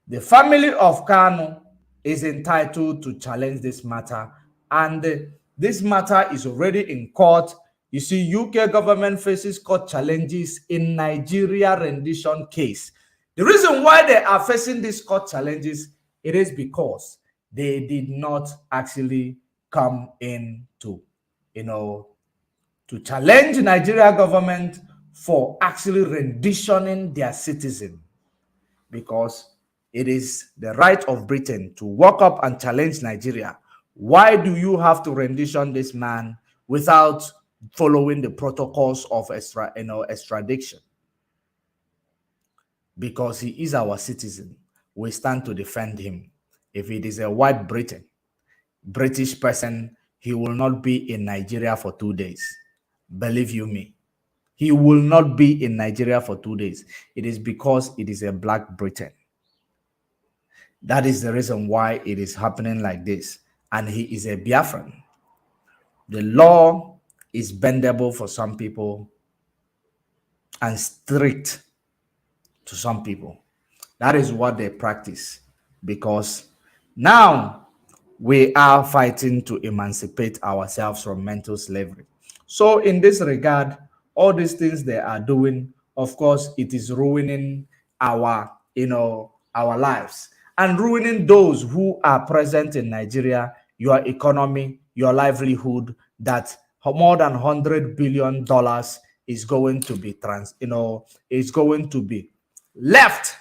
the family of Kanu is entitled to challenge this matter, and this matter is already in court. You see, UK government faces court challenges in Nigeria rendition case. The reason why they are facing these court challenges, it is because they did not actually come in to, to challenge Nigeria government for actually renditioning their citizen, because it is the right of Britain to walk up and challenge Nigeria. Why do you have to rendition this man without following the protocols of extradition? Because he is our citizen. We stand to defend him. If it is a white British person, he will not be in Nigeria for 2 days. Believe you me. He will not be in Nigeria for 2 days. It is because it is a black Britain. That is the reason why it is happening like this. And he is a Biafran. The law is bendable for some people and strict to some people. That is what they practice, because now we are fighting to emancipate ourselves from mental slavery. So in this regard, all these things they are doing, of course, it is ruining our, our lives and ruining those who are present in Nigeria, your economy, your livelihood, that more than $100 billion is going to be is going to be left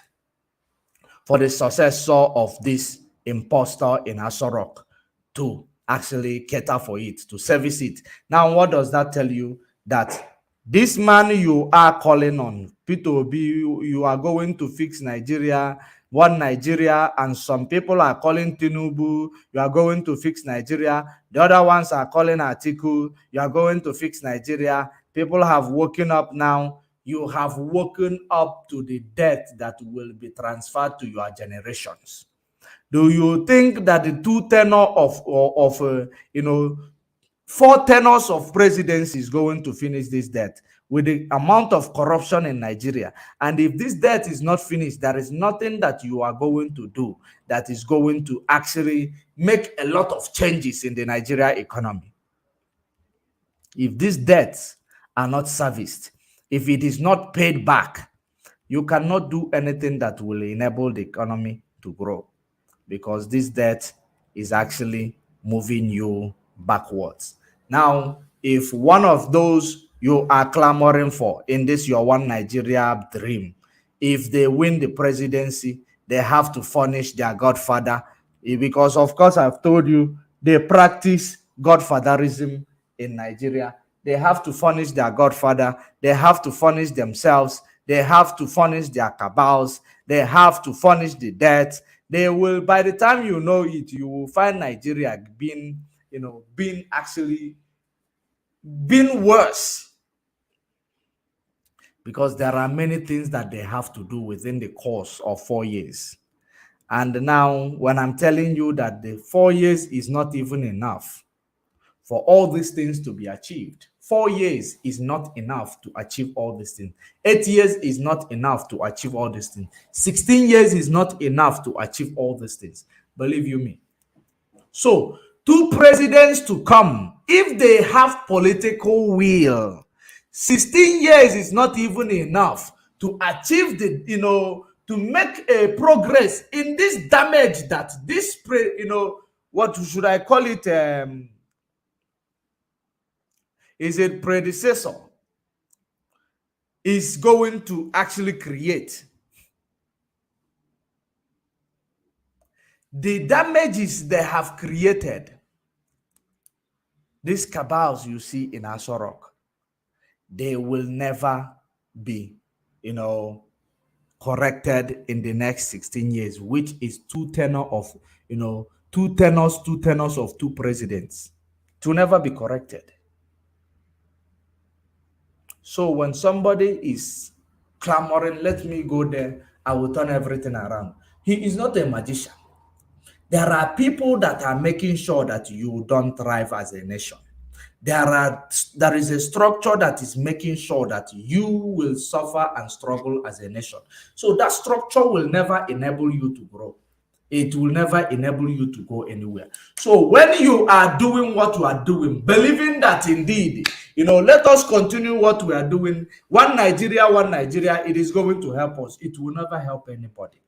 for the successor of this impostor in Aso Rock to actually cater for it, to service it. Now, what does that tell you? That this man you are calling on, P2B, you are going to fix Nigeria, one Nigeria, and some people are calling Tinubu, you are going to fix Nigeria. The other ones are calling Atiku, you are going to fix Nigeria. People have woken up now. You have woken up to the debt that will be transferred to your generations. Do you think that the 2 tenors of 4 tenors of presidency is going to finish this debt with the amount of corruption in Nigeria? And if this debt is not finished, there is nothing that you are going to do that is going to actually make a lot of changes in the Nigeria economy. If these debts are not serviced, if it is not paid back, you cannot do anything that will enable the economy to grow, because this debt is actually moving you backwards. Now, if one of those you are clamoring for in this your one Nigeria dream, if they win the presidency, they have to furnish their godfather, because of course I've told you they practice godfatherism in Nigeria. They have to furnish their godfather, they have to furnish themselves, they have to furnish their cabals, they have to furnish the debt. They will, by the time you know it, you will find Nigeria being worse, because there are many things that they have to do within the course of 4 years. And now, when I'm telling you that the 4 years is not even enough for all these things to be achieved, 4 years is not enough to achieve all these things. 8 years is not enough to achieve all these things. 16 years is not enough to achieve all these things. Believe you me. So, 2 presidents to come, if they have political will, 16 years is not even enough to achieve the, to make a progress in this damage that this, what should I call it? Is a predecessor is going to actually create. The damages they have created, these cabals you see in Aso Rock, they will never be, corrected in the next 16 years, which is 2 tenors of 2 presidents, to never be corrected. So when somebody is clamoring, let me go there, I will turn everything around, he is not a magician. There are people that are making sure that you don't thrive as a nation. There is a structure that is making sure that you will suffer and struggle as a nation. So that structure will never enable you to grow. It will never enable you to go anywhere. So when you are doing what you are doing, believing that indeed, let us continue what we are doing, one Nigeria, it is going to help us. It will never help anybody.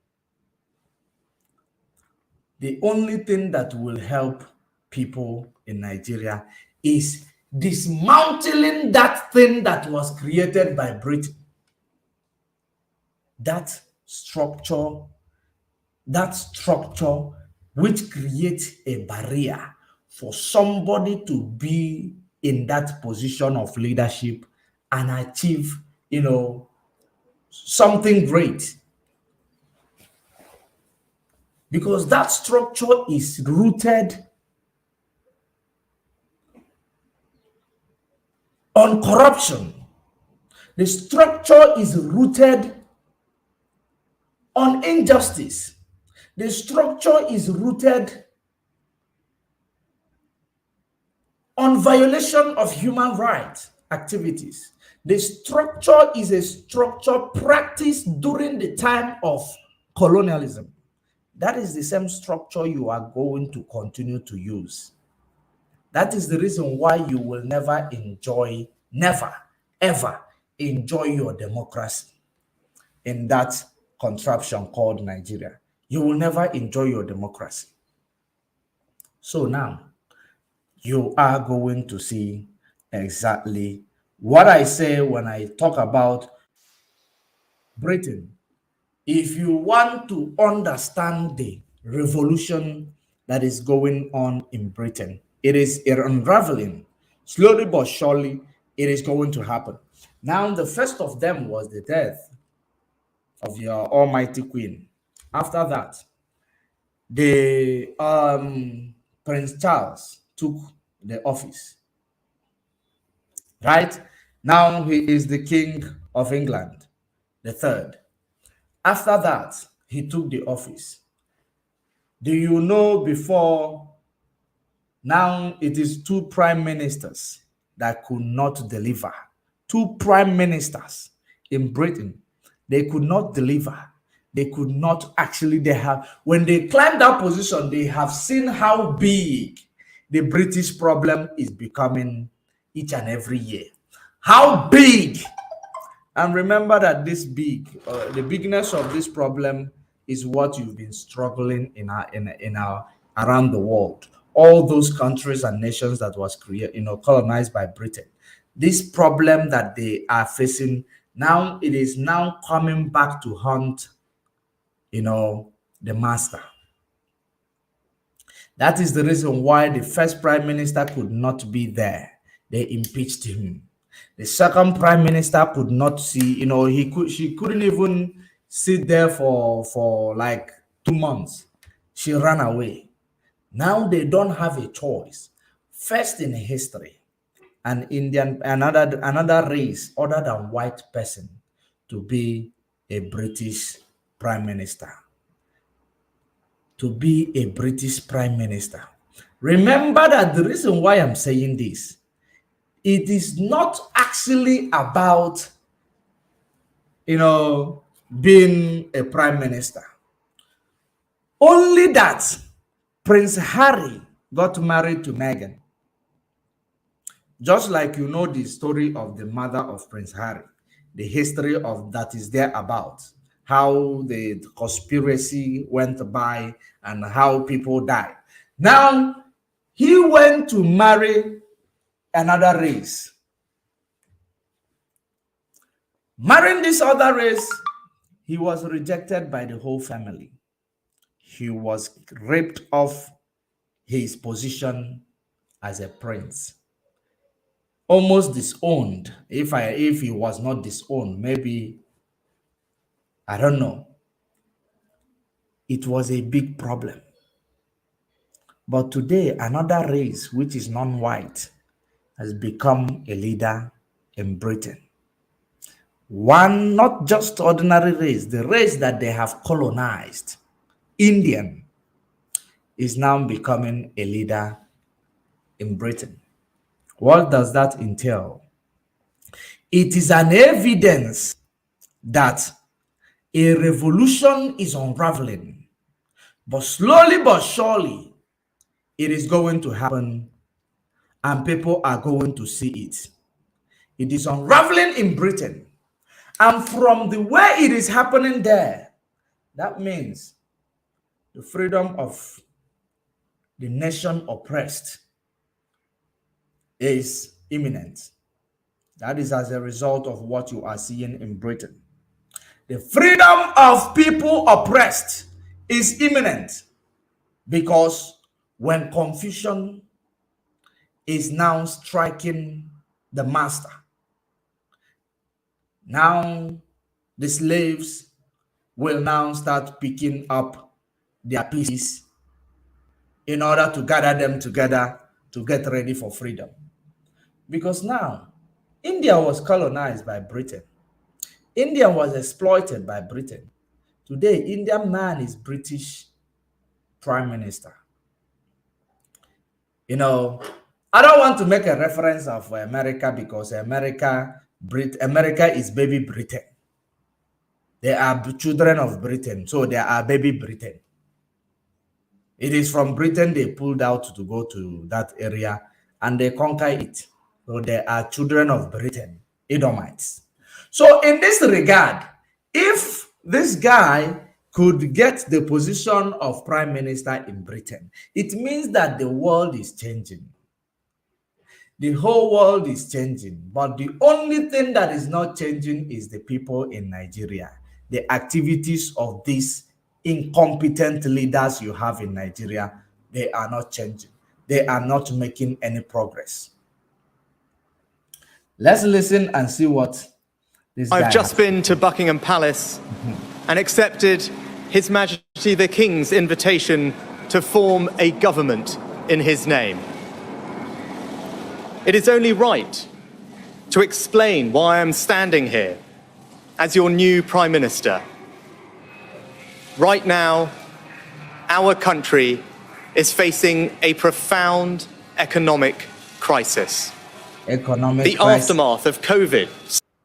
The only thing that will help people in Nigeria is dismantling that thing that was created by Britain. That structure which creates a barrier for somebody to be in that position of leadership and achieve, something great. Because that structure is rooted on corruption. The structure is rooted on injustice. The structure is rooted on violation of human rights activities. The structure is a structure practiced during the time of colonialism. That is the same structure you are going to continue to use. That is the reason why you will never ever enjoy your democracy in that contraption called Nigeria. You will never enjoy your democracy. So now, you are going to see exactly what I say when I talk about Britain. If you want to understand the revolution that is going on in Britain, it is unraveling. Slowly but surely, it is going to happen. Now, the first of them was the death of your almighty queen. After that, the Prince Charles took the office. Right? Now he is the King of England, the third. After that, he took the office. Do you know before now it is two prime ministers that could not deliver? Two prime ministers in Britain, they could not deliver. They could not actually, when they climbed that position, they have seen how big the British problem is becoming each and every year. How big. And remember that this the bigness of this problem is what you've been struggling in our around the world. All those countries and nations that was colonized by Britain. This problem that they are facing now, it is now coming back to haunt, the master. That is the reason why the first prime minister could not be there. They impeached him. The second prime minister could not see, she couldn't even sit there for like 2 months. She ran away. Now they don't have a choice. First in history, another race other than white person to be a British prime minister. To be a British prime minister. Remember that the reason why I'm saying this, it is not actually about, being a prime minister. Only that Prince Harry got married to Meghan. Just like the story of the mother of Prince Harry, the history of that is there about how the conspiracy went by and how people died. Now, he went to marry another race. Marrying this other race, he was rejected by the whole family. He was ripped off his position as a prince. Almost disowned. If he was not disowned, maybe, I don't know. It was a big problem. But today, another race, which is non-white, has become a leader in Britain. One, not just ordinary race, the race that they have colonized, Indian, is now becoming a leader in Britain. What does that entail? It is an evidence that a revolution is unraveling, but slowly but surely it is going to happen and people are going to see it. It is unraveling in Britain. And from the way it is happening there, that means the freedom of the nation oppressed is imminent. That is as a result of what you are seeing in Britain. The freedom of people oppressed is imminent because when confusion is now striking the master, now the slaves will now start picking up their pieces in order to gather them together to get ready for freedom. Because now, India was colonized by Britain. India was exploited by Britain. Today, Indian man is British Prime Minister. You know, I don't want to make a reference of America because America is baby Britain. They are children of Britain, so they are baby Britain. It is from Britain they pulled out to go to that area and they conquer it. So they are children of Britain, Edomites. So in this regard, if this guy could get the position of prime minister in Britain, it means that the world is changing. The whole world is changing, but the only thing that is not changing is the people in Nigeria. The activities of these incompetent leaders you have in Nigeria, they are not changing. They are not making any progress. Let's listen and see what this guy I've just been to Buckingham Palace and accepted His Majesty the King's invitation to form a government in his name. It is only right to explain why I'm standing here as your new Prime Minister. Right now, our country is facing a profound economic crisis. The aftermath of COVID.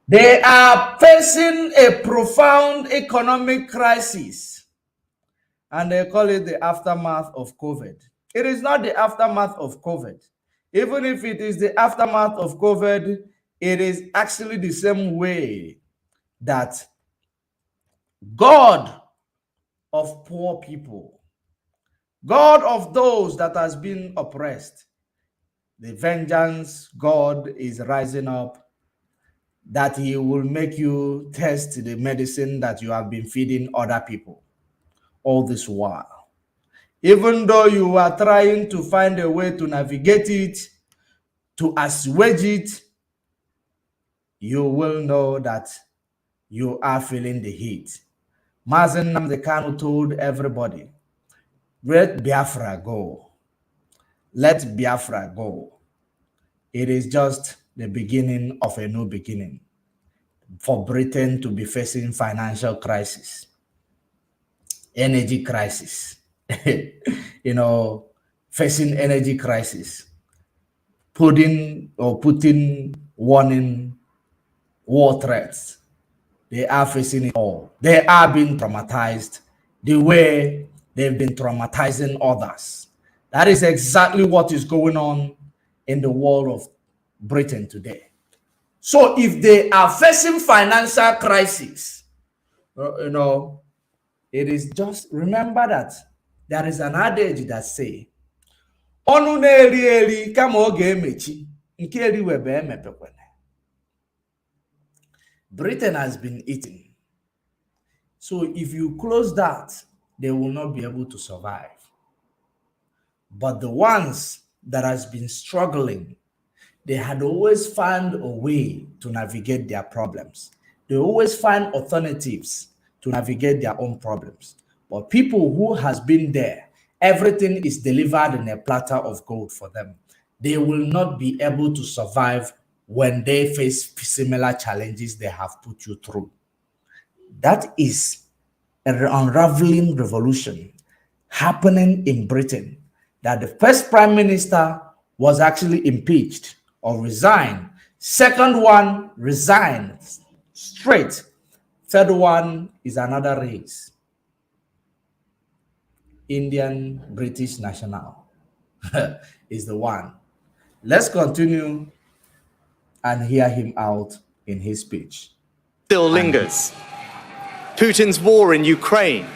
They are facing a profound economic crisis, and they call it the aftermath of COVID. It is not the aftermath of COVID. Even if it is the aftermath of COVID, it is actually the same way that God of poor people, God of those that has been oppressed, the vengeance God is rising up, that he will make you test the medicine that you have been feeding other people all this while. Even though you are trying to find a way to navigate it, to assuage it, you will know that you are feeling the heat. Mazen Nnamdi Kanu told everybody, let Biafra go. Let Biafra go. It is just the beginning of a new beginning for Britain to be facing financial crisis, energy crisis, facing energy crisis, putting warning war threats. They are facing it all. They are being traumatized the way they've been traumatizing others. That is exactly what is going on in the world of Britain today. So if they are facing financial crisis, it is just, remember that there is an adage that say, Onu na-eri eri kama ọ ga-emechi, nke eriwebe emepekwene. Britain has been eating. So if you close that, they will not be able to survive. But the ones that has been struggling, they had always found a way to navigate their problems. They always find alternatives to navigate their own problems. But people who has been there, everything is delivered in a platter of gold for them. They will not be able to survive when they face similar challenges they have put you through. That is an unraveling revolution happening in Britain, that the first prime minister was actually impeached or resign. Second one, resign straight. Third one is another race. Indian British national is the one. Let's continue and hear him out in his speech. Still lingers. Putin's war in Ukraine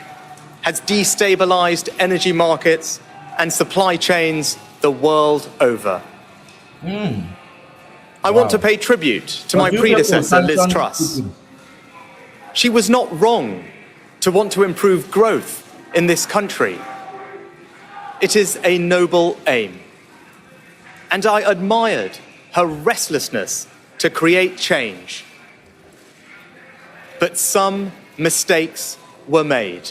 has destabilized energy markets and supply chains the world over. I want to pay tribute to my predecessor, Liz Truss. She was not wrong to want to improve growth in this country. It is a noble aim. And I admired her restlessness to create change. But some mistakes were made.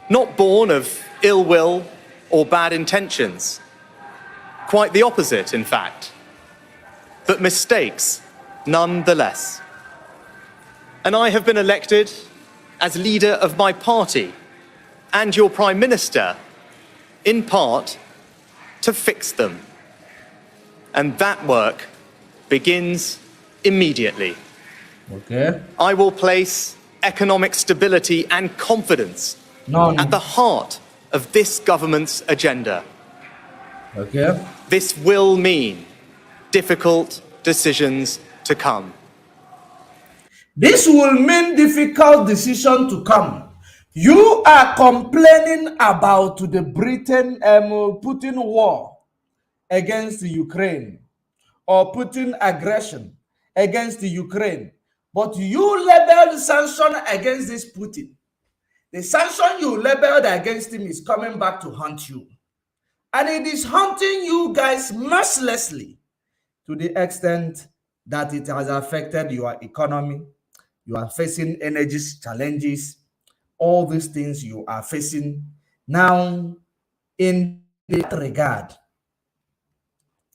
Not born of ill will or bad intentions. Quite the opposite, in fact. But mistakes nonetheless. And I have been elected as leader of my party and your Prime Minister, in part, to fix them. And that work begins immediately. Okay. I will place economic stability and confidence at the heart of this government's agenda. Okay. This will mean difficult decisions to come. This will mean difficult decision to come. You are complaining about the Putin war against Ukraine, or Putin aggression against Ukraine, but you labeled sanction against this Putin. The sanction you labeled against him is coming back to haunt you. And it is haunting you guys mercilessly to the extent that it has affected your economy. You are facing energy challenges. All these things you are facing. Now, in that regard,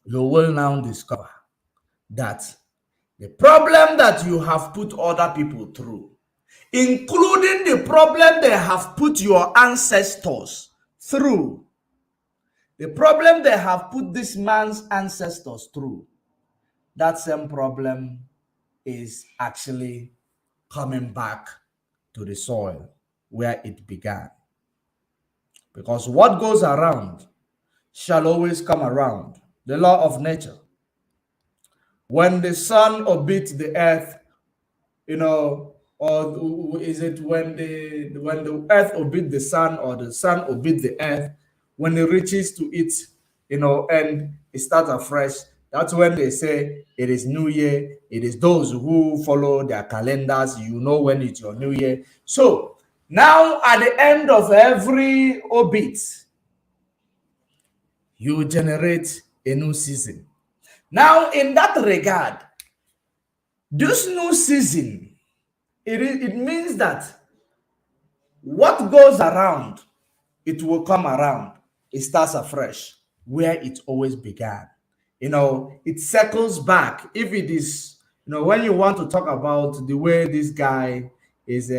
you will now discover that the problem that you have put other people through, including the problem they have put your ancestors through, the problem they have put this man's ancestors through, that same problem is actually coming back to the soil where it began. Because what goes around shall always come around. The law of nature. When the sun orbits the earth, or is it when the earth orbits the sun, or the sun orbits the earth, when it reaches to its end, it starts afresh. That's when they say it is New Year. It is those who follow their calendars, when it's your New Year. So now at the end of every orbit, you generate a new season. Now in that regard, this new season, it means that what goes around, it will come around. It starts afresh where it always began. It circles back. If it is, when you want to talk about the way this guy is,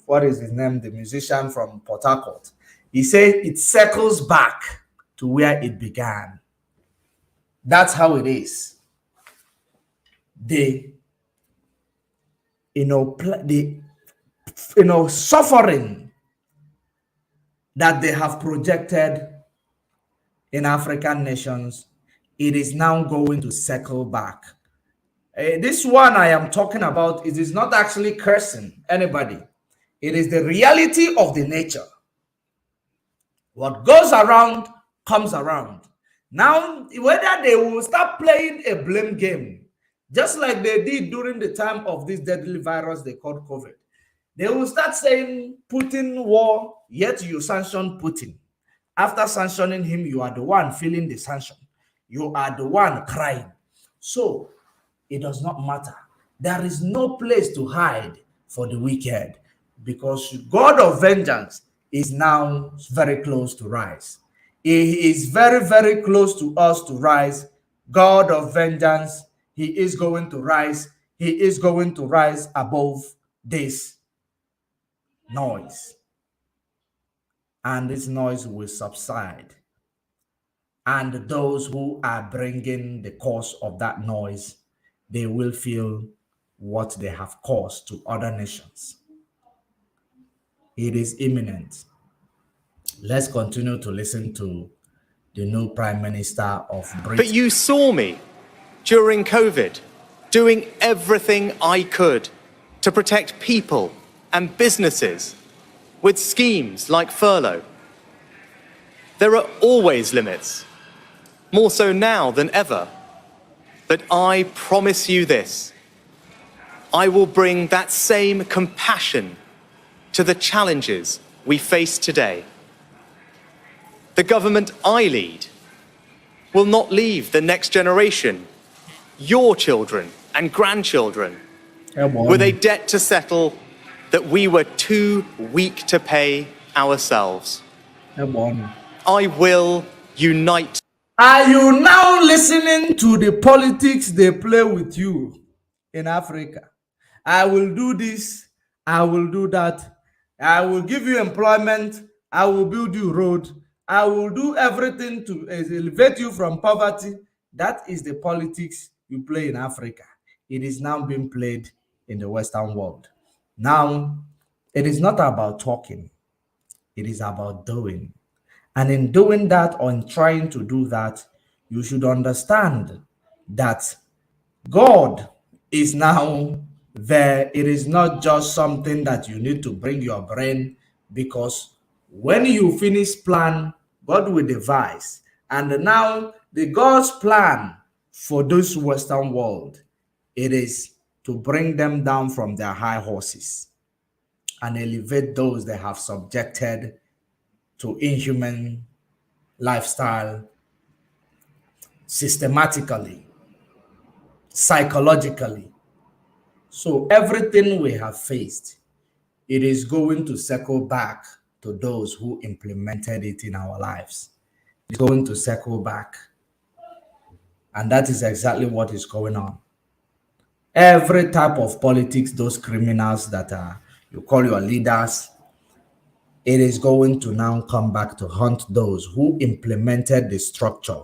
what is his name? The musician from Port Harcourt. He said it circles back to where it began. That's how it is. The suffering that they have projected in African nations, it is now going to circle back. This one I am talking about, it is not actually cursing anybody. It is the reality of the nature. What goes around comes around. Now, whether they will start playing a blame game, just like they did during the time of this deadly virus they called COVID, they will start saying Putin war, yet you sanction Putin. After sanctioning him, you are the one feeling the sanction. You are the one crying. So it does not matter. There is no place to hide for the wicked, because God of vengeance is now very close to rise. He is very, very close to us to rise. God of vengeance, he is going to rise. He is going to rise above this noise. And this noise will subside. And those who are bringing the cause of that noise, they will feel what they have caused to other nations. It is imminent. Let's continue to listen to the new Prime Minister of Britain. But you saw me during COVID doing everything I could to protect people and businesses with schemes like furlough. There are always limits, more so now than ever. But I promise you this, I will bring that same compassion to the challenges we face today. The government I lead will not leave the next generation, your children and grandchildren, with a debt to settle that we were too weak to pay ourselves. I will unite. Are you now listening to the politics they play with you in Africa? I will do this, I will do that, I will give you employment, I will build you road, I will do everything to elevate you from poverty. That is the politics you play in Africa. It is now being played in the Western world. Now, it is not about talking, it is about doing. And in doing that, or in trying to do that, you should understand that God is now there. It is not just something that you need to bring your brain, because when you finish plan, God will devise. And now the God's plan for this Western world, it is to bring them down from their high horses and elevate those they have subjected to inhuman lifestyle systematically, psychologically. So everything we have faced, it is going to circle back to those who implemented it in our lives. It's going to circle back. And that is exactly what is going on. Every type of politics, those criminals that are, you call your leaders, it is going to now come back to hunt those who implemented the structure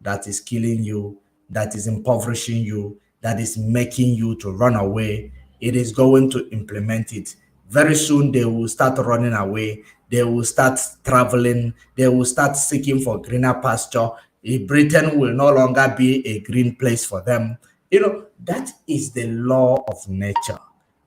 that is killing you, that is impoverishing you, that is making you to run away. It is going to implement it. Very soon they will start running away. They will start traveling. They will start seeking for greener pasture. Britain will no longer be a green place for them. You know, that is the law of nature.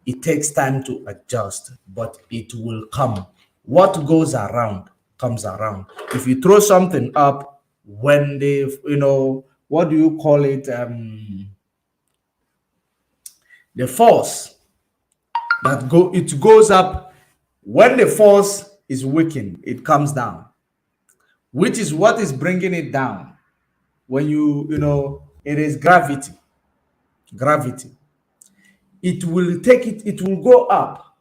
It takes time to adjust, but it will come. What goes around comes around. If you throw something up, when they, you know, what do you call it? The force that it goes up. When the force is weakened, it comes down, which is what is bringing it down. When you know, it is gravity. Gravity. It will take it, it will go up,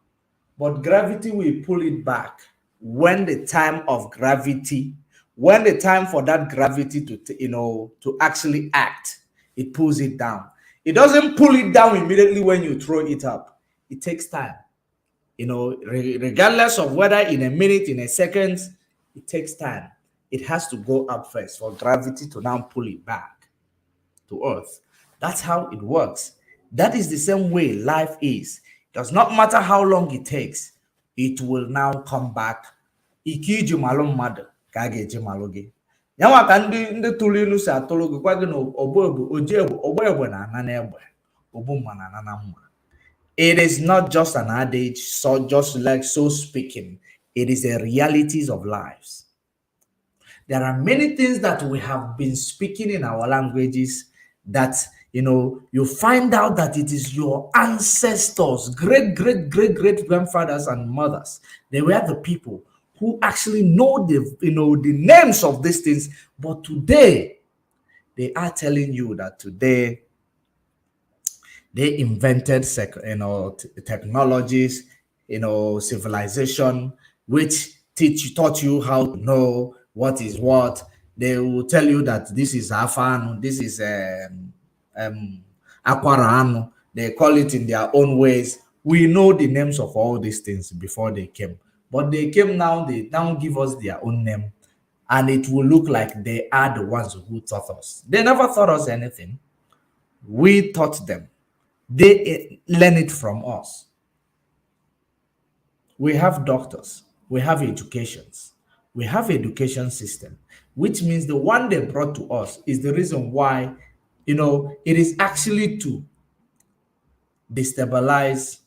but gravity will pull it back. When the time of gravity, when the time for that gravity to, you know, to actually act, it pulls it down. It doesn't pull it down immediately when you throw it up. It takes time. You know, regardless of whether in a minute, in a second, it takes time. It has to go up first for gravity to now pull it back to earth. That's how it works. That is the same way life is. It does not matter how long it takes, it will now come back. Ikiji malo mmadụ ka a ga-eji malụ gị. Ya nwa ka ndị tụrụ ilu si atụrụ gị kwa gị na ogbo egbe na ana n'egbe, ogbu mma na ana na mma. It is not just an adage, so just like so speaking. It is the realities of lives. There are many things that we have been speaking in our languages that, you know, you find out that it is your ancestors, great grandfathers and mothers. They were the people who actually know the, you know, the names of these things. But today, they are telling you that today they invented, you know, technologies, you know, civilization, which taught you how to know what is what. They will tell you that this is Afan, this is ACQULTTED. They call it in their own ways. We know the names of all these things before they came, but they came now. They now give us their own name, and it will look like they are the ones who taught us. They never taught us anything. We taught them. They learn it from us. We have doctors. We have educations. We have education system, which means the one they brought to us is the reason why, it is actually to destabilize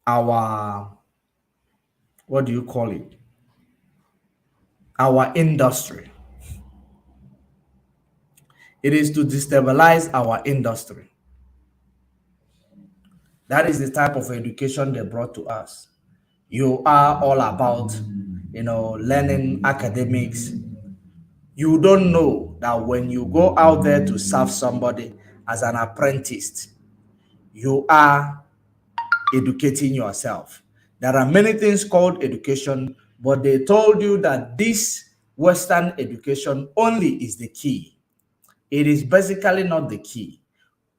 our, what do you call it? Our industry. It is to destabilize our industry. That is the type of education they brought to us. You are all about, learning academics. You don't know that when you go out there to serve somebody as an apprentice, you are educating yourself. There are many things called education, but they told you that this Western education only is the key. It is basically not the key.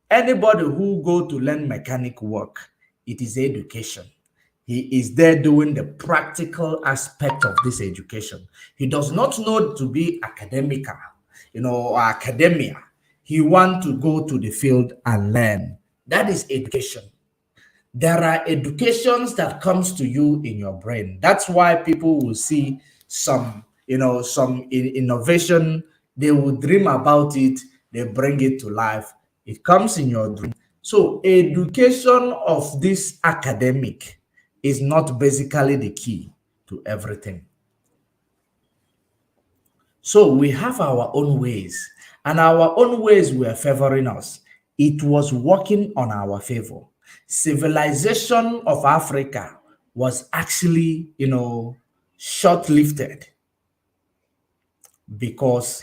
Anybody who go to learn mechanic work, it is education. He is there doing the practical aspect of this education. He does not know to be academical, or academia. He wants to go to the field and learn. That is education. There are educations that comes to you in your brain. That's why people will see some innovation. They will dream about it. They bring it to life. It comes in your dream. So education of this academic is not basically the key to everything. So we have our own ways, and our own ways were favoring us. It was working on our favor. Civilization of Africa was actually, short-lived because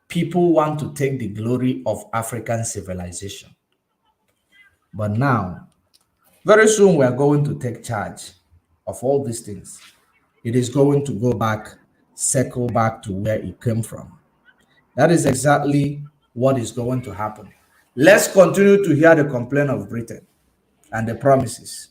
people want to take the glory of African civilization. But now, very soon we are going to take charge of all these things. It is going to go back, circle back to where it came from. That is exactly what is going to happen. Let's continue to hear the complaint of Britain and the promises.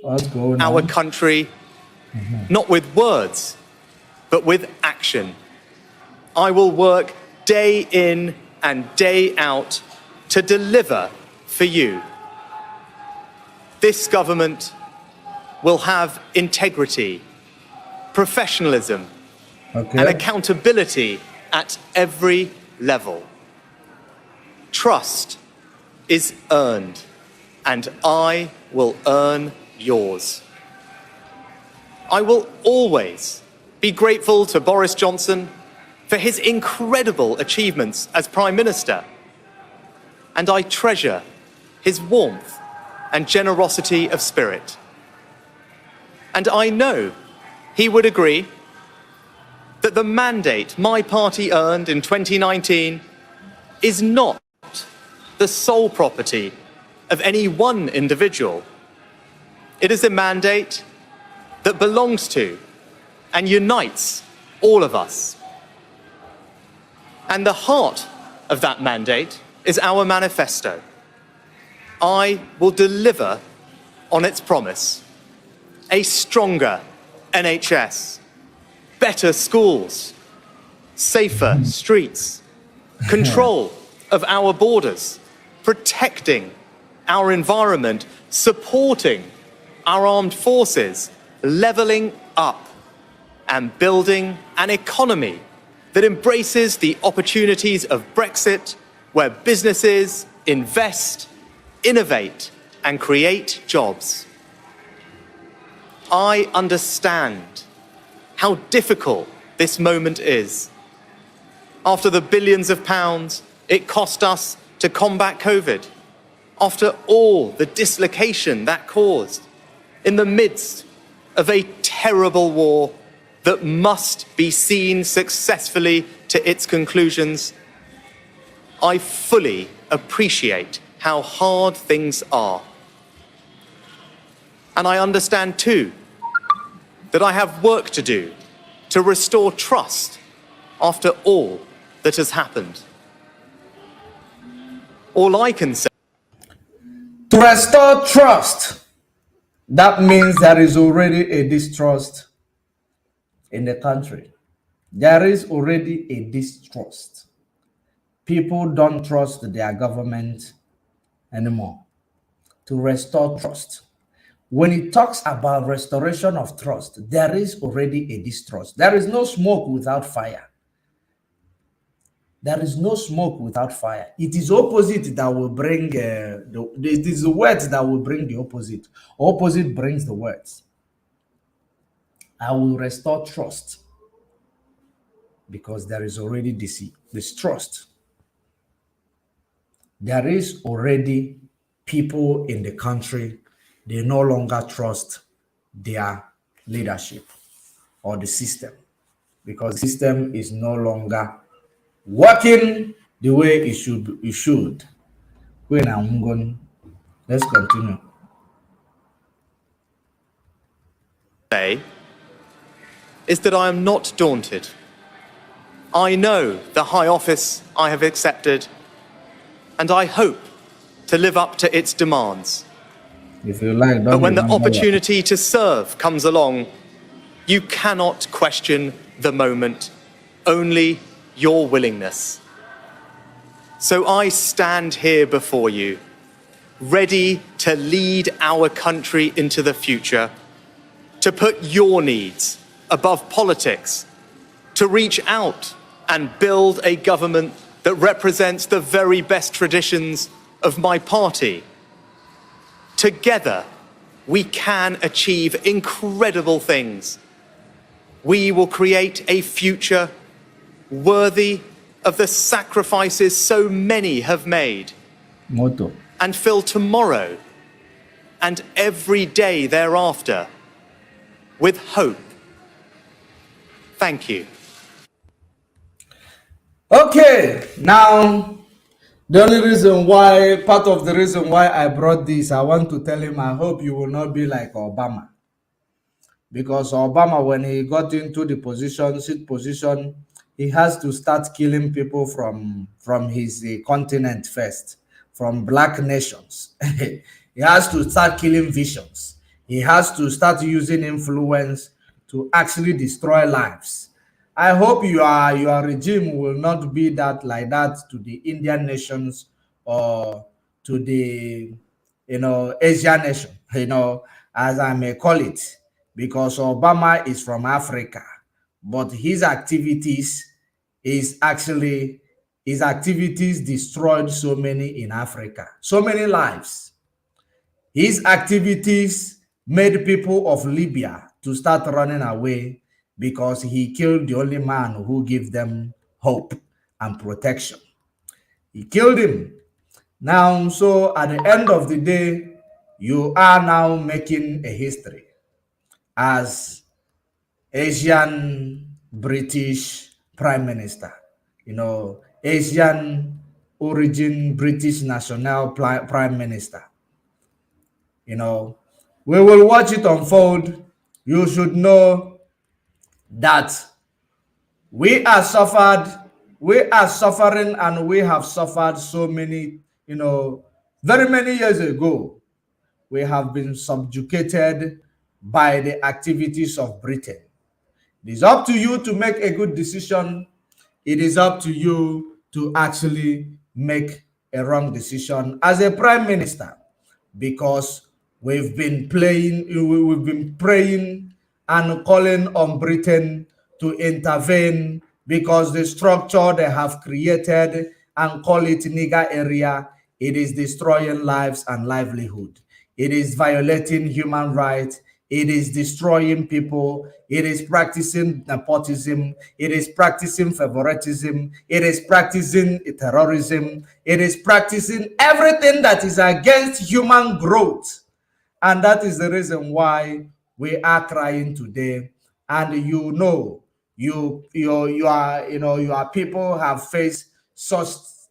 What's going on? Our country, not with words, but with action. I will work day in and day out to deliver for you. This government will have integrity, professionalism, and accountability at every level. Trust is earned, and I will earn yours. I will always be grateful to Boris Johnson for his incredible achievements as Prime Minister, and I treasure his warmth and generosity of spirit. And I know he would agree that the mandate my party earned in 2019 is not the sole property of any one individual. It is a mandate that belongs to and unites all of us. And the heart of that mandate is our manifesto. I will deliver on its promise. A stronger NHS, better schools, safer streets, control of our borders, protecting our environment, supporting our armed forces, levelling up and building an economy that embraces the opportunities of Brexit, where businesses invest, innovate, and create jobs. I understand how difficult this moment is. After the billions of pounds it cost us to combat COVID, after all the dislocation that caused, in the midst of a terrible war that must be seen successfully to its conclusions, I fully appreciate how hard things are. And I understand too that I have work to do to restore trust after all that has happened. All I can say. To restore trust, that means there is already a distrust in the country. There is already a distrust. People don't trust their government anymore. To restore trust. When it talks about restoration of trust, there is already a distrust. There is no smoke without fire. There is no smoke without fire. It is opposite that will bring it is the words that will bring the opposite. Opposite brings the words. I will restore trust because there is already distrust. There is already people in the country, they no longer trust their leadership or the system because the system is no longer working the way it should. When I'm going, let's continue. Say is that I am not daunted. I know the high office I have accepted, and I hope to live up to its demands. If you like, but when the opportunity to serve comes along, you cannot question the moment, only your willingness. So I stand here before you, ready to lead our country into the future, to put your needs above politics, to reach out and build a government that represents the very best traditions of my party. Together, we can achieve incredible things. We will create a future worthy of the sacrifices so many have made, and fill tomorrow and every day thereafter with hope. Thank you. Okay, now part of the reason why I brought this, I want to tell him, I hope you will not be like Obama. Because Obama, when he got into the seat position, he has to start killing people from his continent first, from black nations. He has to start killing visions. He has to start using influence to actually destroy lives. I hope your regime will not be like that to the Indian nations or to the Asian nation, as I may call it, because Obama is from Africa, but his activities destroyed so many in Africa, so many lives. His activities made people of Libya to start running away because he killed the only man who gave them hope and protection. He killed him. Now, so at the end of the day, you are now making a history as Asian British Prime Minister, Asian origin British national Prime Minister. We will watch it unfold. You should know that we are suffering, and we have suffered so many, very many years ago. We have been subjugated by the activities of Britain. It is up to you to make a good decision. It is up to you to actually make a wrong decision as a prime minister, because we've been praying and calling on Britain to intervene, because the structure they have created and call it nigger area, it is destroying lives and livelihood. It is violating human rights. It is destroying people. It is practicing nepotism. It is practicing favoritism. It is practicing terrorism. It is practicing everything that is against human growth. And that is the reason why we are crying today. And your people have faced such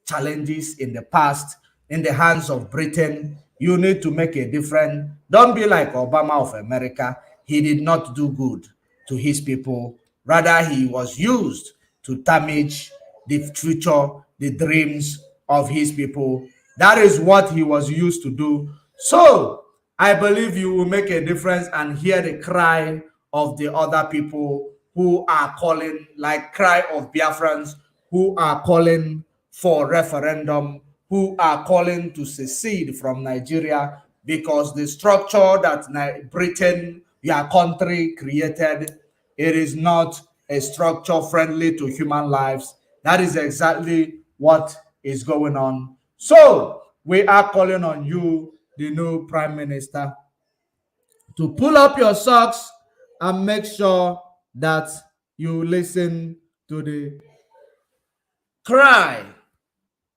challenges in the past in the hands of Britain. You need to make a difference. Don't be like Obama of America. He did not do good to his people. Rather, he was used to damage the future, the dreams of his people. That is what he was used to do. So I believe you will make a difference and hear the cry of the other people who are calling, like cry of Biafrans who are calling for referendum, who are calling to secede from Nigeria, because the structure that Britain, your country, created, it is not a structure friendly to human lives. That is exactly what is going on. So we are calling on you, the new Prime Minister, to pull up your socks and make sure that you listen to the cry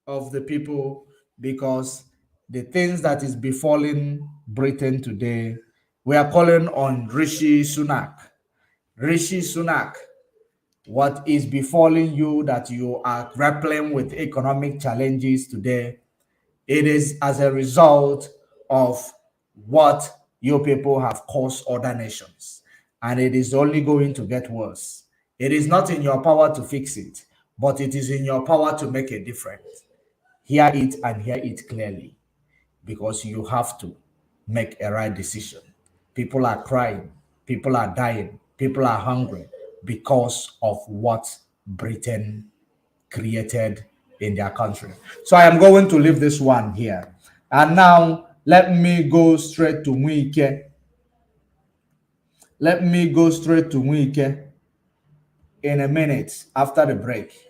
of the people, because the things that is befalling Britain today, we are calling on Rishi Sunak. Rishi Sunak, what is befalling you that you are grappling with economic challenges today, it is as a result of what you people have caused other nations. And it is only going to get worse. It is not in your power to fix it, but it is in your power to make a difference. Hear it and hear it clearly, because you have to make a right decision. People are crying, people are dying, people are hungry because of what Britain created in their country. So I am going to leave this one here. And now let me go straight to Mwike. Let me go straight to Mwike in a minute after the break.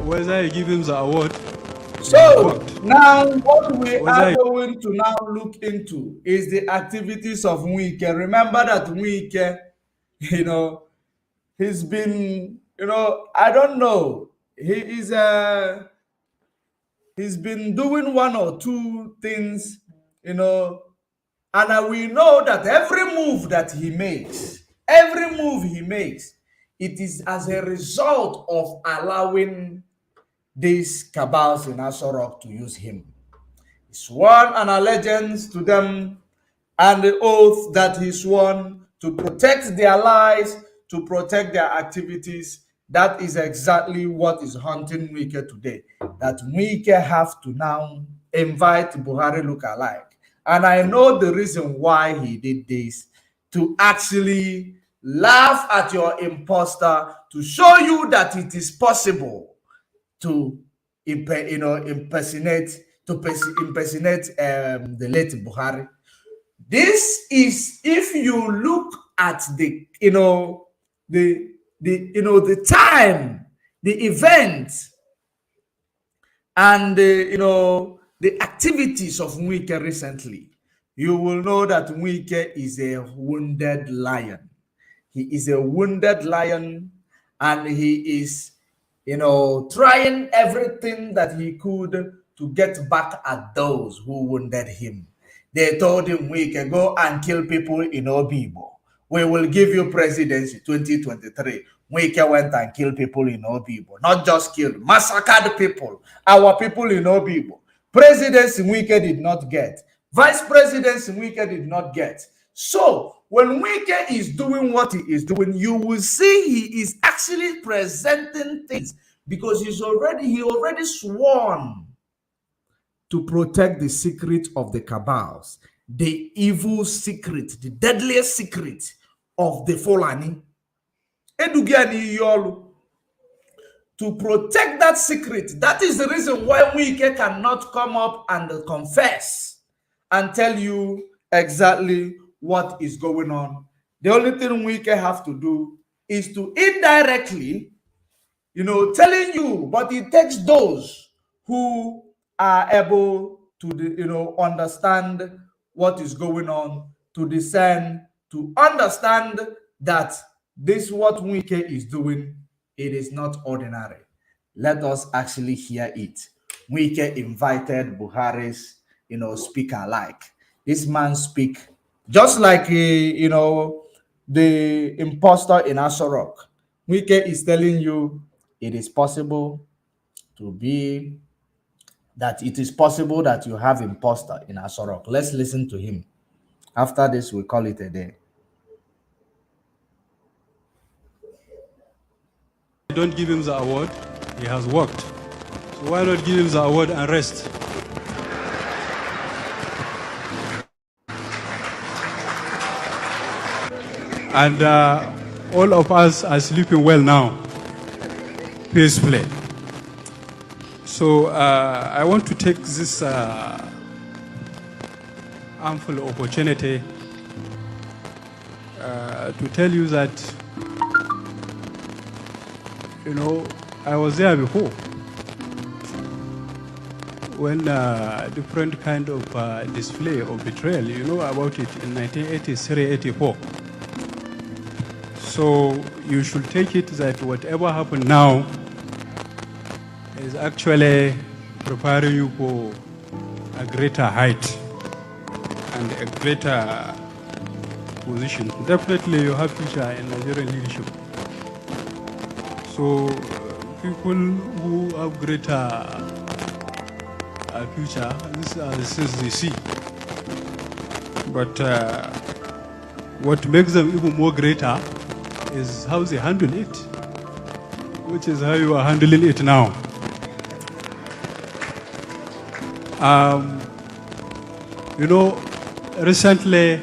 Whether I give him the award. So now what we are going to now look into is the activities of Mwike. Remember that Mwike, he's been, I don't know, he's been doing one or two things, and we know that every move he makes, it is as a result of allowing these cabals in Asorok to use him. He sworn an allegiance to them, and the oath that he sworn to protect their lives, to protect their activities. That is exactly what is haunting Mwike today. That Mwike have to now invite Buhari lookalike. And I know the reason why he did this, to actually laugh at your imposter, to show you that it is possible to impersonate the late Buhari. This is, if you look at the time, the event, and the activities of Mwike recently, you will know that Mwike is a wounded lion. He is a wounded lion, and he is trying everything that he could to get back at those who wounded him. They told him, Mwike, go and kill people in Obibo. We will give you presidency 2023. Mwike went and killed people in Obibo. Not just killed, massacred people. Our people in Obibo. Presidency Mwike did not get. Vice presidency Mwike did not get. So when Mwike is doing what he is doing, you will see he is actually presenting things, because he already sworn to protect the secret of the cabals, the evil secret, the deadliest secret of the Fulani. To protect that secret. That is the reason why Mwike cannot come up and confess and tell you exactly what is going on. The only thing Mwike have to do is to indirectly, telling you, but it takes those who are able to understand what is going on, to discern, to understand that this what Wike is doing, it is not ordinary. Let us actually hear it. Wike invited Buhari's speaker like. This man speak just like the imposter in Asorok. Wike is telling you it is possible to be that it is possible that you have imposter in Asorok. Let's listen to him. After this, we call it a day. Don't give him the award. He has worked. So why not give him the award and rest? And all of us are sleeping well now, peacefully. So I want to take this ample opportunity to tell you that, I was there before when different kind of display of betrayal, you know about it in 1983-84. So you should take it that whatever happened now is actually preparing you for a greater height and a greater position. Definitely you have future in Nigerian leadership. So people who have greater future, these are the things they see. But what makes them even more greater is how they handle it, which is how you are handling it now. Recently,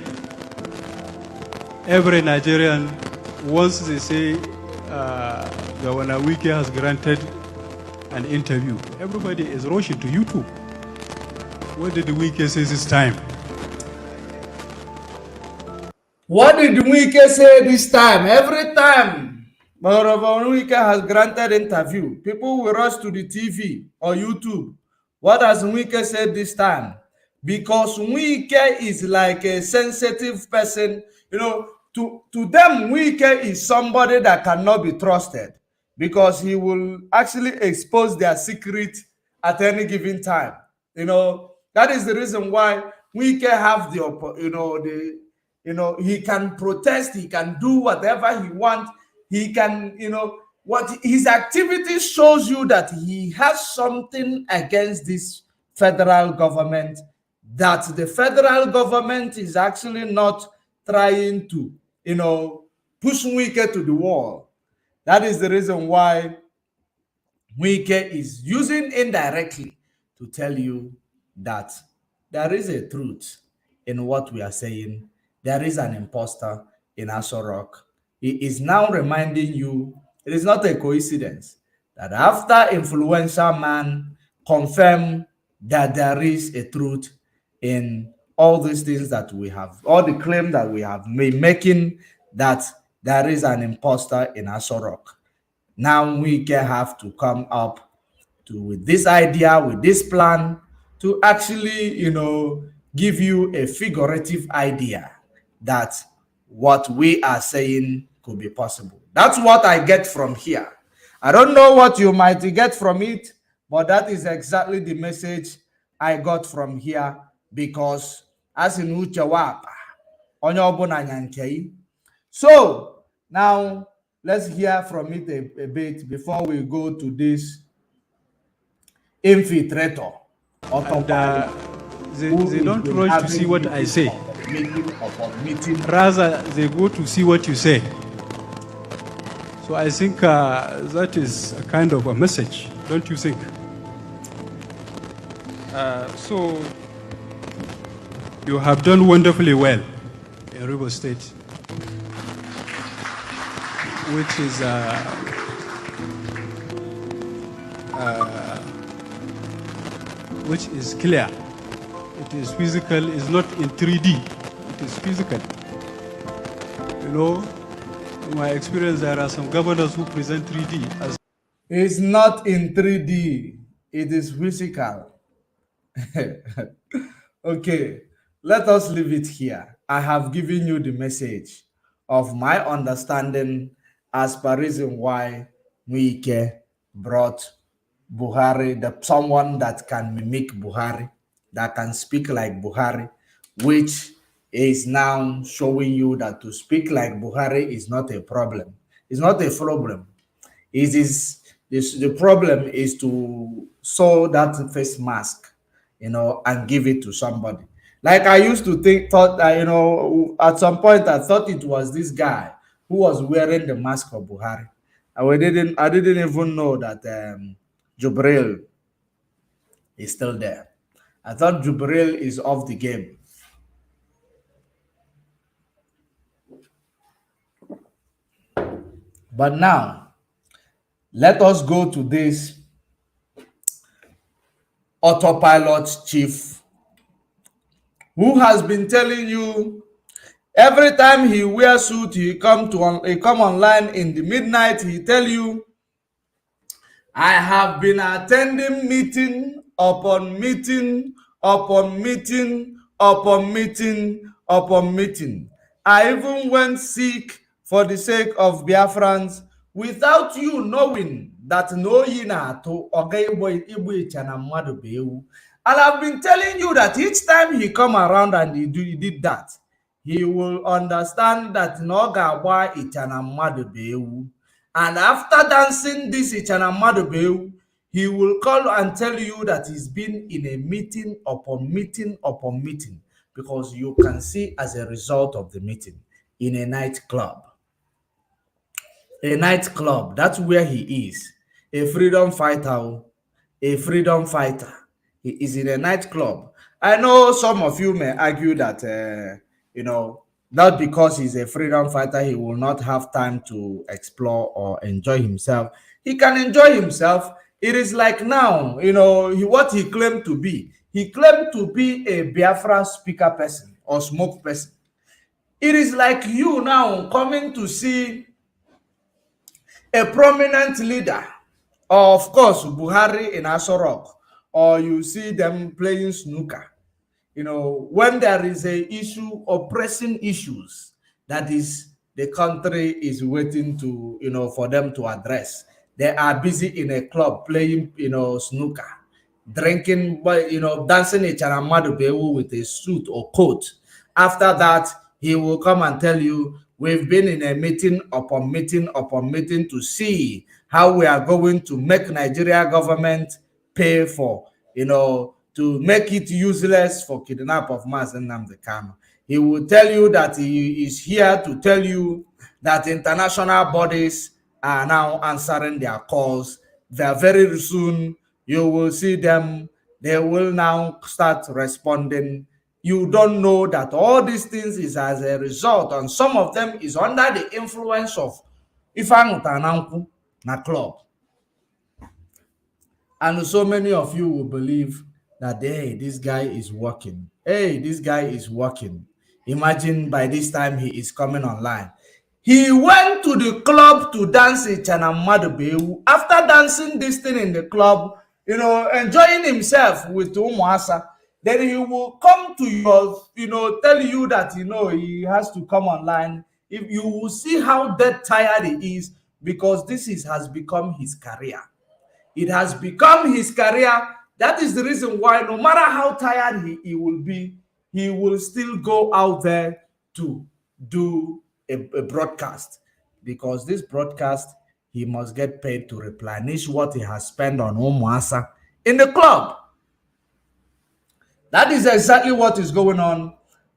every Nigerian, once they say Governor Wike has granted an interview, everybody is rushing to YouTube. What did Wike say this time? What did Wike say this time? Every time Wike has granted interview, people will rush to the TV or YouTube. What has Wike said this time? Because Wike is like a sensitive person. To them, Wike is somebody that cannot be trusted because he will actually expose their secret at any given time. That is the reason why Wike have he can protest, he can do whatever he wants, he can, what his activity shows you that he has something against this federal government, that the federal government is actually not trying to, push Wike to the wall. That is the reason why Wike is using indirectly to tell you that there is a truth in what we are saying. There is an imposter in Asorok. He is now reminding you, it is not a coincidence that after influential man confirmed that there is a truth in all these things that we have, all the claim that we have been making, that there is an imposter in Asorok. Now we can have to come up with this idea, with this plan, to actually, give you a figurative idea that what we are saying could be possible. That's what I get from here. I don't know what you might get from it, but that is exactly the message I got from here, because as in Uchawapa, so now let's hear from it a bit before we go to this infiltrator. And, they don't rush to see what I say. Rather, they go to see what you say. So I think that is a kind of a message, don't you think? So you have done wonderfully well in Rivers State, which is clear. It is physical, it's not in 3D, it is physical. In my experience, there are some governors who present 3D as... It's not in 3D, it is physical. Okay, let us leave it here. I have given you the message of my understanding as per reason why Muike brought Buhari, someone that can mimic Buhari, that can speak like Buhari, which is now showing you that to speak like Buhari is not a problem. It's not a problem. It is the problem is to sew that face mask, and give it to somebody. Like I used to thought that, at some point I thought it was this guy who was wearing the mask of Buhari. I didn't even know that Jubril is still there. I thought Jubril is off the game. But now, let us go to this autopilot chief who has been telling you every time he wears suit, he come online in the midnight, he tell you, I have been attending meeting upon meeting upon meeting upon meeting upon meeting. I even went sick for the sake of Biafrans without you knowing that no yina to na mmadụ bụ ewu. And I've been telling you that each time he come around and he did that, he will understand that na ọ ga-agba ịchana mmadụ bụ ewu. And after dancing this Ichana Madubeu, he will call and tell you that he's been in a meeting upon meeting upon meeting, because you can see as a result of the meeting in a nightclub. A nightclub, that's where he is. A freedom fighter, a freedom fighter. He is in a nightclub. I know some of you may argue that, not because he's a freedom fighter, he will not have time to explore or enjoy himself. He can enjoy himself. It is like now, what he claimed to be. He claimed to be a Biafra speaker person or smoke person. It is like you now coming to see a prominent leader, or of course, Buhari in Aso Rock, or you see them playing snooker. When there is a issue or pressing issues that is the country is waiting to, for them to address, they are busy in a club playing, snooker, drinking, dancing a charamadu with a suit or coat. After that, he will come and tell you, we've been in a meeting upon meeting upon meeting to see how we are going to make Nigeria government pay for, to make it useless for kidnap of Mazen Nnamdi Kanu. He will tell you that he is here to tell you that international bodies are now answering their calls. Very soon, you will see them. They will now start responding. You don't know that all these things is as a result, and some of them is under the influence of Ifeanyi Utananku na club. And so many of you will believe that, hey, this guy is working. Hey, this guy is working. Imagine by this time he is coming online. He went to the club to dance Ichana Madubeu. After dancing this thing in the club, enjoying himself with UMUAHIA, then he will come to your, tell you that, he has to come online. If you will see how dead tired he is, because this has become his career. It has become his career. That is the reason why no matter how tired he will be, he will still go out there to do a broadcast. Because this broadcast, he must get paid to replenish what he has spent on UMUAHIA in the club. That is exactly what is going on.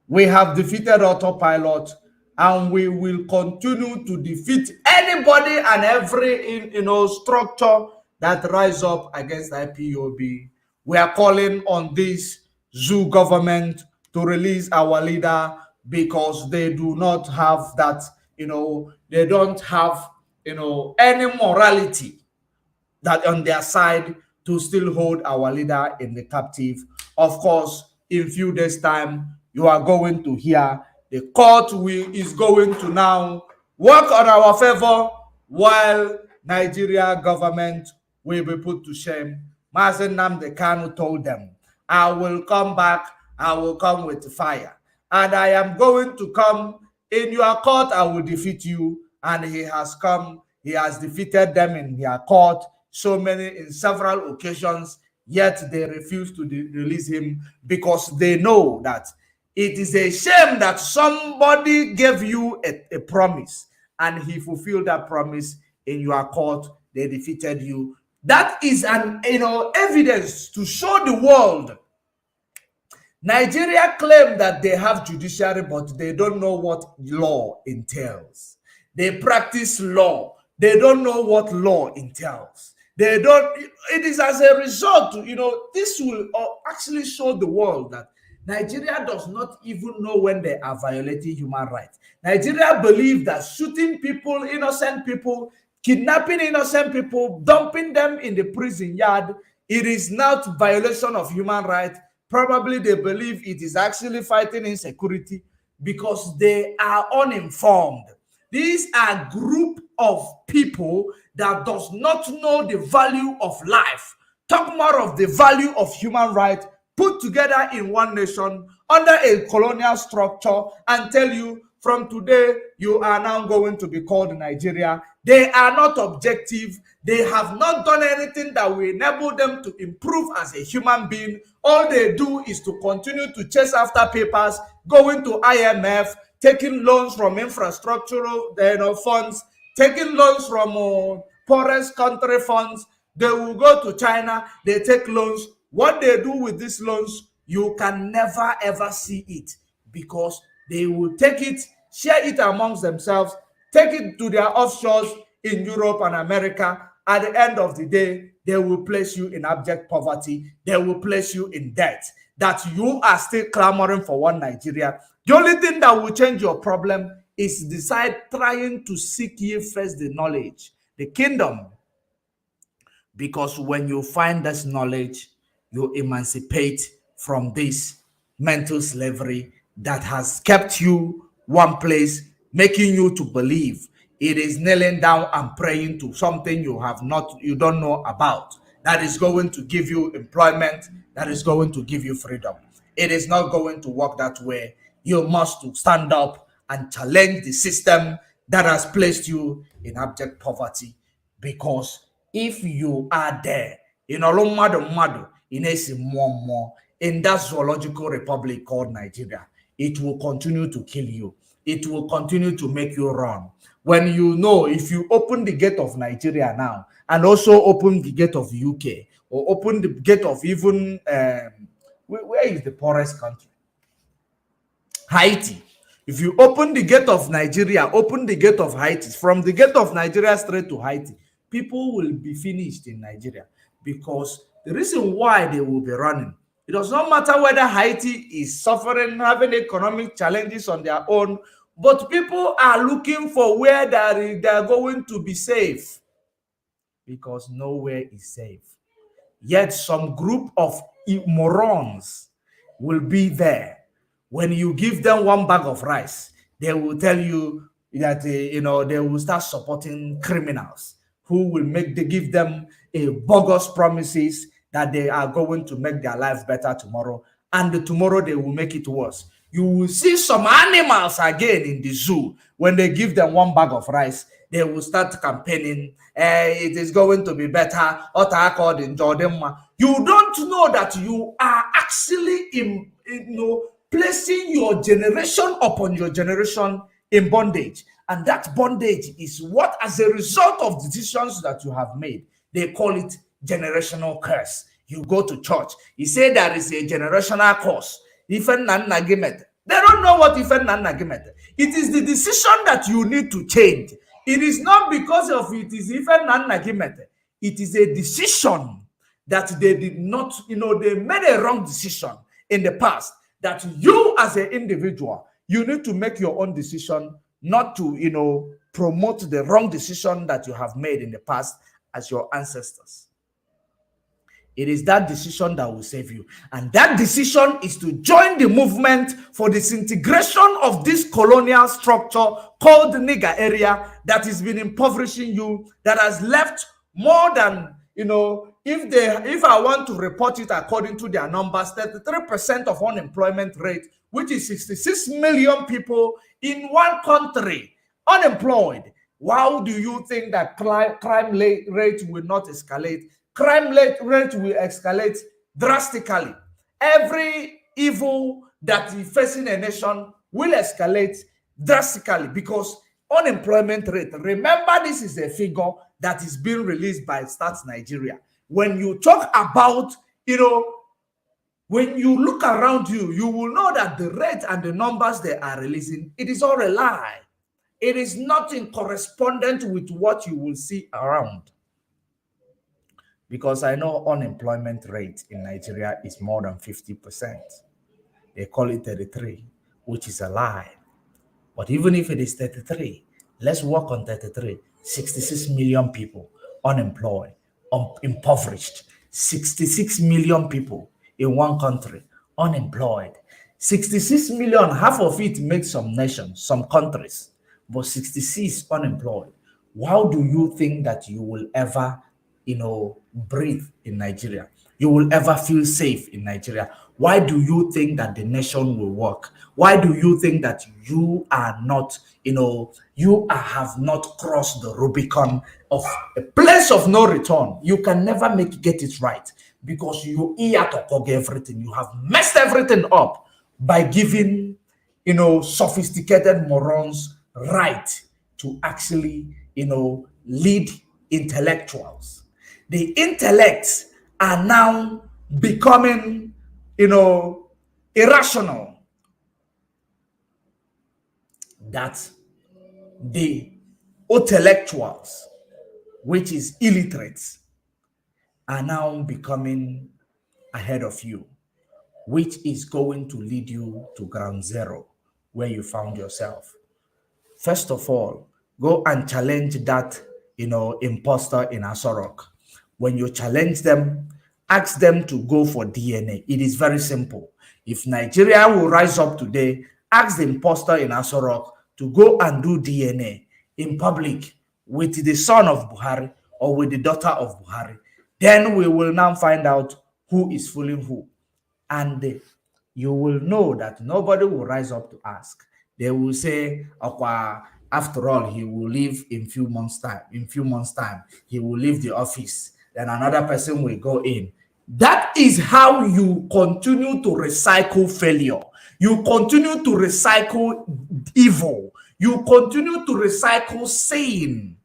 We have defeated AUTOPILOT, and we will continue to defeat anybody and every structure that rise up against IPOB. We are calling on this zoo government to release our leader, because they do not have that, they don't have, any morality that on their side to still hold our leader in the captive. Of course, in few days' time, you are going to hear the court is going to now work on our favor, while Nigeria government will be put to shame. Mazen Nnamdi Kanu told them, I will come back. I will come with fire. And I am going to come in your court. I will defeat you. And he has come. He has defeated them in their court in several occasions, yet they refuse to release him because they know that it is a shame that somebody gave you a promise and he fulfilled that promise in your court. They defeated you. That is an evidence to show the world. Nigeria claim that they have judiciary, but they don't know what law entails. They practice law. They don't know what law entails. They don't. It is as a result, this will actually show the world that Nigeria does not even know when they are violating human rights. Nigeria believes that shooting people, innocent people, kidnapping innocent people, dumping them in the prison yard, it is not violation of human rights. Probably they believe it is actually fighting insecurity because they are uninformed. These are a group of people that does not know the value of life, talk more of the value of human rights, put together in one nation under a colonial structure and tell you from today you are now going to be called Nigeria. They are not objective. They have not done anything that will enable them to improve as a human being. All they do is to continue to chase after papers, going to IMF, taking loans from infrastructural funds, taking loans from poorest country funds. They will go to China, they take loans. What they do with these loans, you can never ever see it because they will take it, share it amongst themselves, take it to their offshores in Europe and America. At the end of the day, they will place you in abject poverty. They will place you in debt. That you are still clamoring for one Nigeria. The only thing that will change your problem is trying to seek ye first the knowledge, the kingdom. Because when you find this knowledge, you emancipate from this mental slavery that has kept you one place, making you to believe it is kneeling down and praying to something you don't know about. That is going to give you employment, that is going to give you freedom. It is not going to work that way. You must stand up and challenge the system that has placed you in abject poverty. Because if you are there, in that zoological republic called Nigeria, it will continue to kill you. It will continue to make you run. When if you open the gate of Nigeria now, and also open the gate of UK, or open the gate of even, where is the poorest country? Haiti. If you open the gate of Nigeria, open the gate of Haiti, from the gate of Nigeria straight to Haiti, people will be finished in Nigeria. Because the reason why they will be running, it does not matter whether Haiti is suffering, having economic challenges on their own, but people are looking for where they are going to be safe. Because nowhere is safe. Yet some group of morons will be there. When you give them one bag of rice, they will tell you that they will start supporting criminals who will give them a bogus promises that they are going to make their life better tomorrow, and tomorrow they will make it worse. You will see some animals again in the zoo. When they give them one bag of rice, they will start campaigning. It is going to be better. You don't know that you are actually placing your generation upon your generation in bondage. And that bondage is what, as a result of decisions that you have made, they call it generational curse. You go to church, you say there is a generational curse. They don't know what it is the decision that you need to change. It is not because of it is it is a decision that they did not, they made a wrong decision in the past, that you as an individual, you need to make your own decision, not to, promote the wrong decision that you have made in the past as your ancestors. It is that decision that will save you. And that decision is to join the movement for disintegration of this colonial structure called the nigger area that has been impoverishing you, that has left more than you know, if I want to report it according to their numbers, 33% of unemployment rate, which is 66 million people in one country unemployed. How do you think that crime rate will not escalate? Crime rate will escalate drastically. Every evil that is facing a nation will escalate drastically because unemployment rate. Remember, this is a figure that is being released by Stats Nigeria. When you talk about, you know, when you look around you, you will know that the rate and the numbers they are releasing, it is all a lie. It is nothing correspondent with what you will see around. Because I know unemployment rate in Nigeria is more than 50%. They call it 33, which is a lie. But even if it is 33, let's work on 33. 66 million people unemployed, impoverished. 66 million people in one country unemployed. 66 million, half of it makes some nations, some countries, but 66 unemployed. How do you think that you will ever, you know, breathe in Nigeria? You will ever feel safe in Nigeria? Why do you think that the nation will work? Why do you think that you are not, you know, you have not crossed the Rubicon of a place of no return? You can never get it right because you everything. You have messed everything up by giving, you know, sophisticated morons right to actually, you know, lead intellectuals. The intellects are now becoming, you know, irrational. That the intellectuals, which is illiterates, are now becoming ahead of you, which is going to lead you to ground zero, where you found yourself. First of all, go and challenge that, you know, imposter in Asorok. When you challenge them, ask them to go for DNA. It is very simple. If Nigeria will rise up today, ask the imposter in Asorok to go and do DNA in public with the son of Buhari or with the daughter of Buhari. Then we will now find out who is fooling who. And you will know that nobody will rise up to ask. They will say, after all, he will leave in few months' time. In few months' time, he will leave the office. Then another person will go in. That is how you continue to recycle failure. You continue to recycle evil. You continue to recycle sin.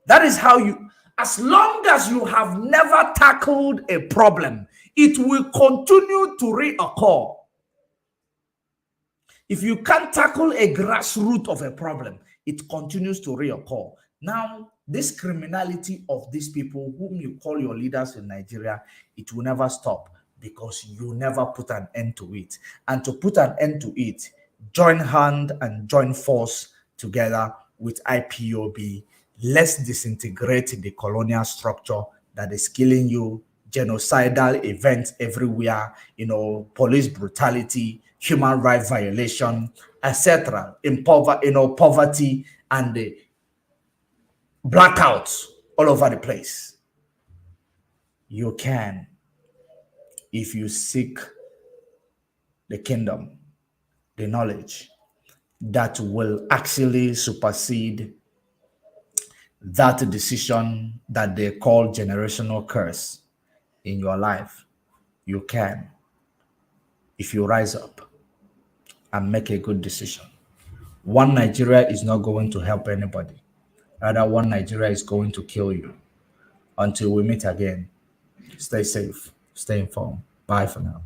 That is how you, as long as you have never tackled a problem, it will continue to reoccur. If you can't tackle a grassroots of a problem, it continues to reoccur. Now, this criminality of these people whom you call your leaders in Nigeria, it will never stop because you never put an end to it. And to put an end to it, join hand and join force together with IPOB. Let's disintegrate the colonial structure that is killing you, genocidal events everywhere, you know, police brutality, human rights violation, etc. In poverty and the blackouts all over the place. You can, if you seek the kingdom, the knowledge that will actually supersede that decision that they call generational curse in your life. You can, if you rise up and make a good decision. One Nigeria is not going to help anybody. Rather, one Nigeria is going to kill you. Until we meet again, stay safe, stay informed. Bye for now.